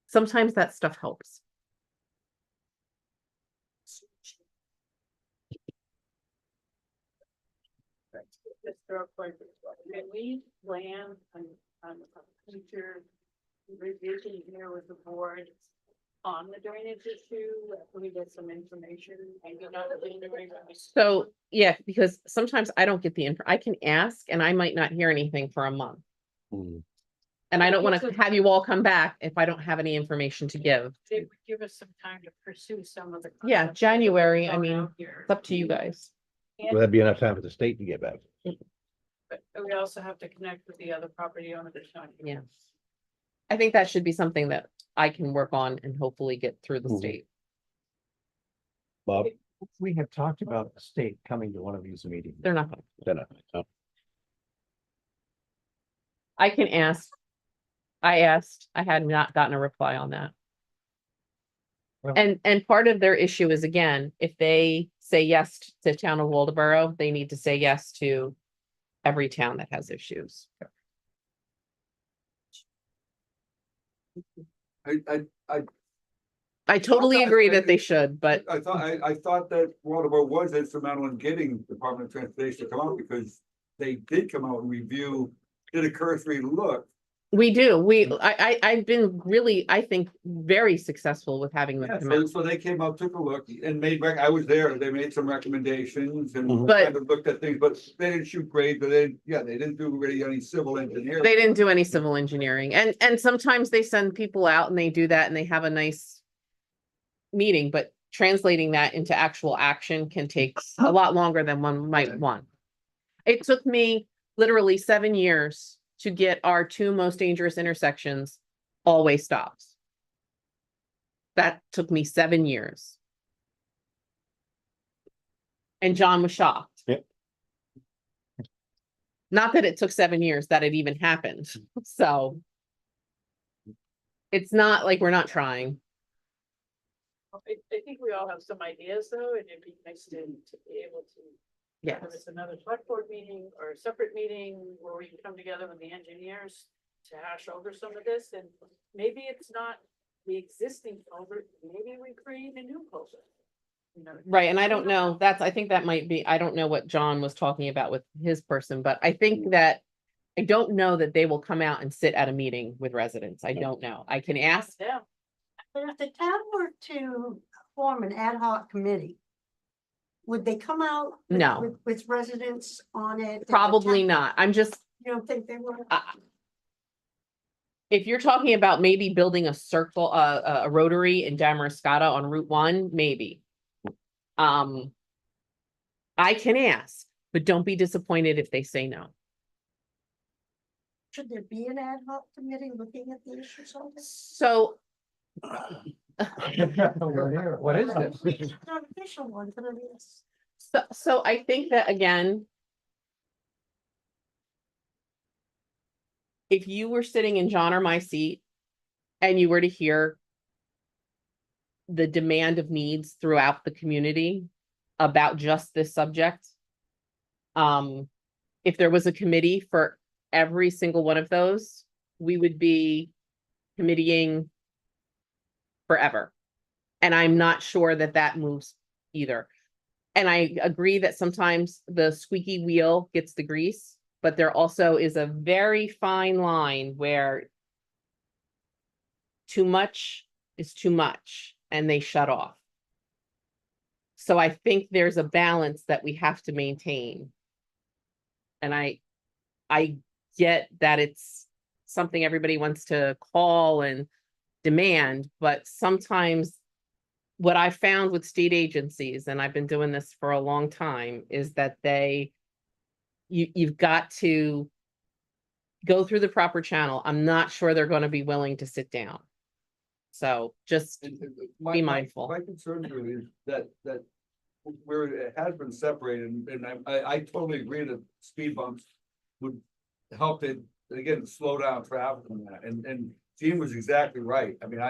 Sometimes that stuff helps. Just real quick, can we plan on a future revision here with the board on the drainage issue? After we get some information, maybe not. So, yeah, because sometimes I don't get the info. I can ask and I might not hear anything for a month. And I don't want to have you all come back if I don't have any information to give. It would give us some time to pursue some of the. Yeah, concepts that January, are I mean, out here. it's up to you guys. Will that be enough time for the state to get back? But we also have to connect with the other property owners. Yeah. I think that should be something that I can work on and hopefully get through the state. Bob? We have talked about the state coming to one of these meetings. They're not going. They're not. I can ask. I asked, I had not gotten a reply on that. And part of their issue is, again, if they say yes to town of Waldeboro, they need to say yes to every town that has issues. I totally agree that they should, but I thought that Waldeboro was instrumental in getting Department of Transportation to come out, because they did come out and review, did a cursory look. we do. I've been really, I think, very successful with having them come out. So they came out, took a look and I was there, they made some recommendations and But- kind of looked at things, but they didn't shoot grade, but they didn't do really any civil engineering. They didn't do any civil engineering, and sometimes they send people out and they do that and they have a nice meeting, but translating that into actual action can take a lot longer than one might want. It took me literally 7 years to get our 2 most dangerous intersections all-way stops. That took me 7 years. And John was shocked. Yep. Not that it took 7 years that it even happened, so. It's not like we're not trying. I think we all have some ideas though, and it'd be nice to be able to. Yes. Have us another select board meeting or a separate meeting where we can come together with the engineers to hash over some of this, and maybe it's not the existing culvert, maybe we create a new culvert. You know, Right, and I don't know, I think that might be, I don't know what John was talking about with his person, but I think that. I don't know that they will come out and sit at a meeting with residents. I don't know. I can ask. Yeah. But if the town were to form an ad hoc committee would they come out? with- No. With residents on it? Did the Probably town- not. I'm just, You don't think they would? if you're talking about maybe building a circle, a rotary in Damariscotta on Route 1, maybe. I can ask, but don't be disappointed if they say no. Should there be an ad hoc committee looking at the issues on this? So What is this? It's not an official one, but it is. So I think that again. If you were sitting in John or my seat and you were to hear the demand of needs throughout the community about just this subject. If there was a committee for every single one of those, we would be committeeing forever. And I'm not sure that that moves either. And I agree that sometimes the squeaky wheel gets the grease, but there also is a very fine line where too much is too much and they shut off. So I think there's a balance that we have to maintain. And I get that it's something everybody wants to call and demand, but sometimes what I found with state agencies, and I've been doing this for a long time, is that you've got to go through the proper channel. I'm not sure they're going to be willing to sit down. So just be mindful. My concern really is that where it has been separated, and I totally agree that speed bumps would help it, again, slow down traffic and that, and Gene was exactly right. I mean,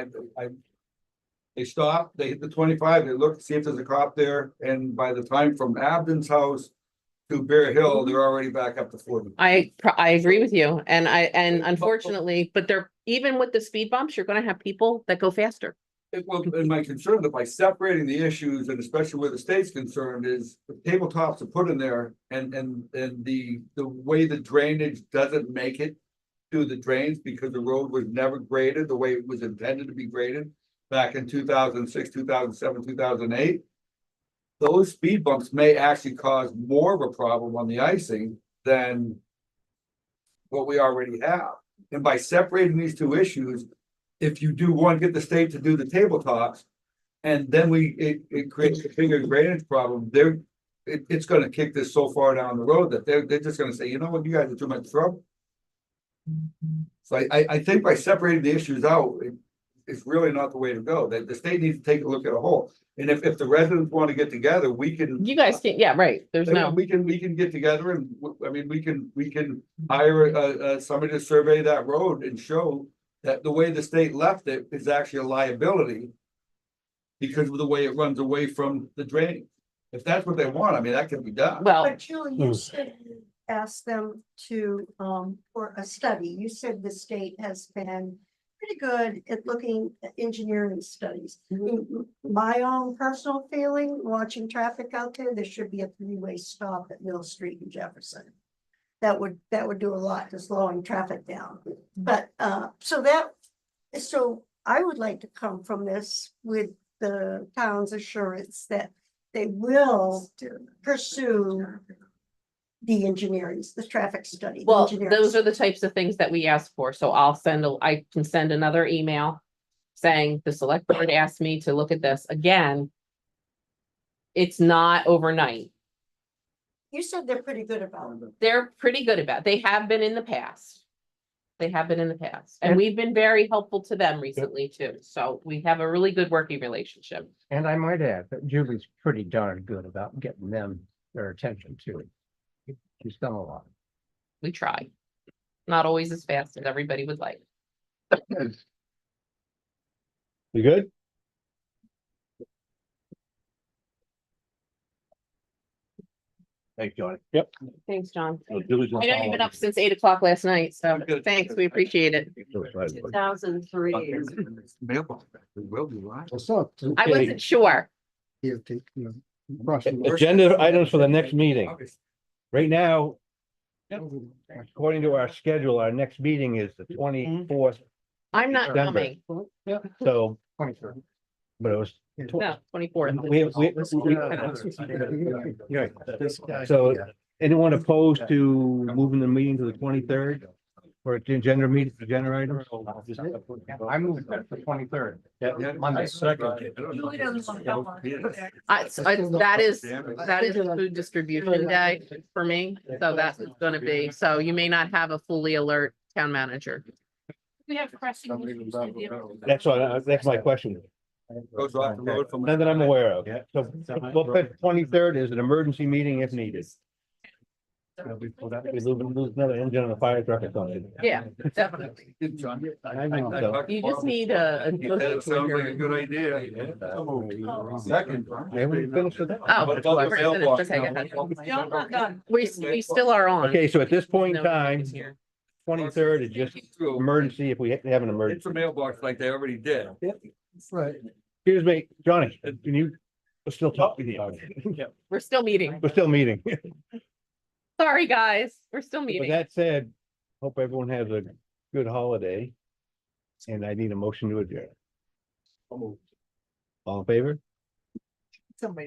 they stop, they hit the 25, they look to see if there's a cop there, and by the time from Abden's house to Bear Hill, they're already back up to 40. I agree with you. And unfortunately, but they're, even with the speed bumps, you're gonna have people that go faster. Well, and my concern that by separating the issues, and especially where the state's concerned, is the tabletops are put in there and the way the drainage doesn't make it to the drains because the road was never graded the way it was intended to be graded back in 2006, 2007, 2008. Those speed bumps may actually cause more of a problem on the icing than what we already have. And by separating these two issues, if you do want to get the state to do the tabletops, and then it creates a bigger drainage problem, it's gonna kick this so far down the road that they're just gonna say, you know what, you guys are too much trouble. So I think by separating the issues out, it's really not the way to go. The state needs to take a look at a whole. And if the residents want to get together, we can. You guys can't, yeah, right. There's no. We can get together and, I mean, we can hire somebody to survey that road and show that the way the state left it is actually a liability because of the way it runs away from the drain. If that's what they want, I mean, that can be done. Well, But Julie, you said you asked them to, for a study. You said the state has been pretty good at looking at engineering studies. My own personal feeling, watching traffic out there should be a three-way stop at Mill Street and Jefferson. That would do a lot to slowing traffic down. But, so I would like to come from this with the town's assurance that they will pursue the engineering, the traffic study. Well, engineering those are the types of things that we ask for. So I can send another email saying the select board asked me to look at this again. It's not overnight. You said they're pretty good about it. They're pretty good about it. They have been in the past. They have been in the past, and we've been very helpful to them recently too. So we have a really good working relationship. And I might add that Julie's pretty darn good about getting their attention too. She's done a lot. We try. Not always as fast as everybody would like. You good? Thanks, Johnny. Yep. Thanks, John. So Julie's I gonna know follow you've been up. up since 8 o'clock last night, so thanks, we appreciate it. 2003. Mailbox, we will be right. I wasn't sure. Agenda items for the next meeting. Right now, according to our schedule, our next meeting is the 24th. I'm not December. coming. So 23rd. but it was. No, 24th. So anyone opposed to moving the meeting to the 23rd? For agenda meeting, agenda items? I moved it for 23rd. Monday. That is a food distribution day for me, so that's gonna be, so you may not have a fully alert town manager. We have pressing issues to deal with. That's my question. Goes off the road from. None that I'm aware of. So we'll put 23rd as an emergency meeting if needed. We lose another engine on the fire truck or something. Yeah, definitely. You just need a. That sounds like a good idea. Second. Maybe we finish with that. Oh, What about the we're finished. mailbox? Okay, go ahead. No, I'm not done. We still are on. Okay, so at this point in No, time, it's here. 23rd is just emergency if we have an It's emergency. a mailbox like they already did. Right. Excuse me, Johnny, can you, we're still talking here. We're still meeting. We're still meeting. Sorry, guys. We're still With meeting. that said, hope everyone has a good holiday. And I need a motion to adjourn. All in favor? Somebody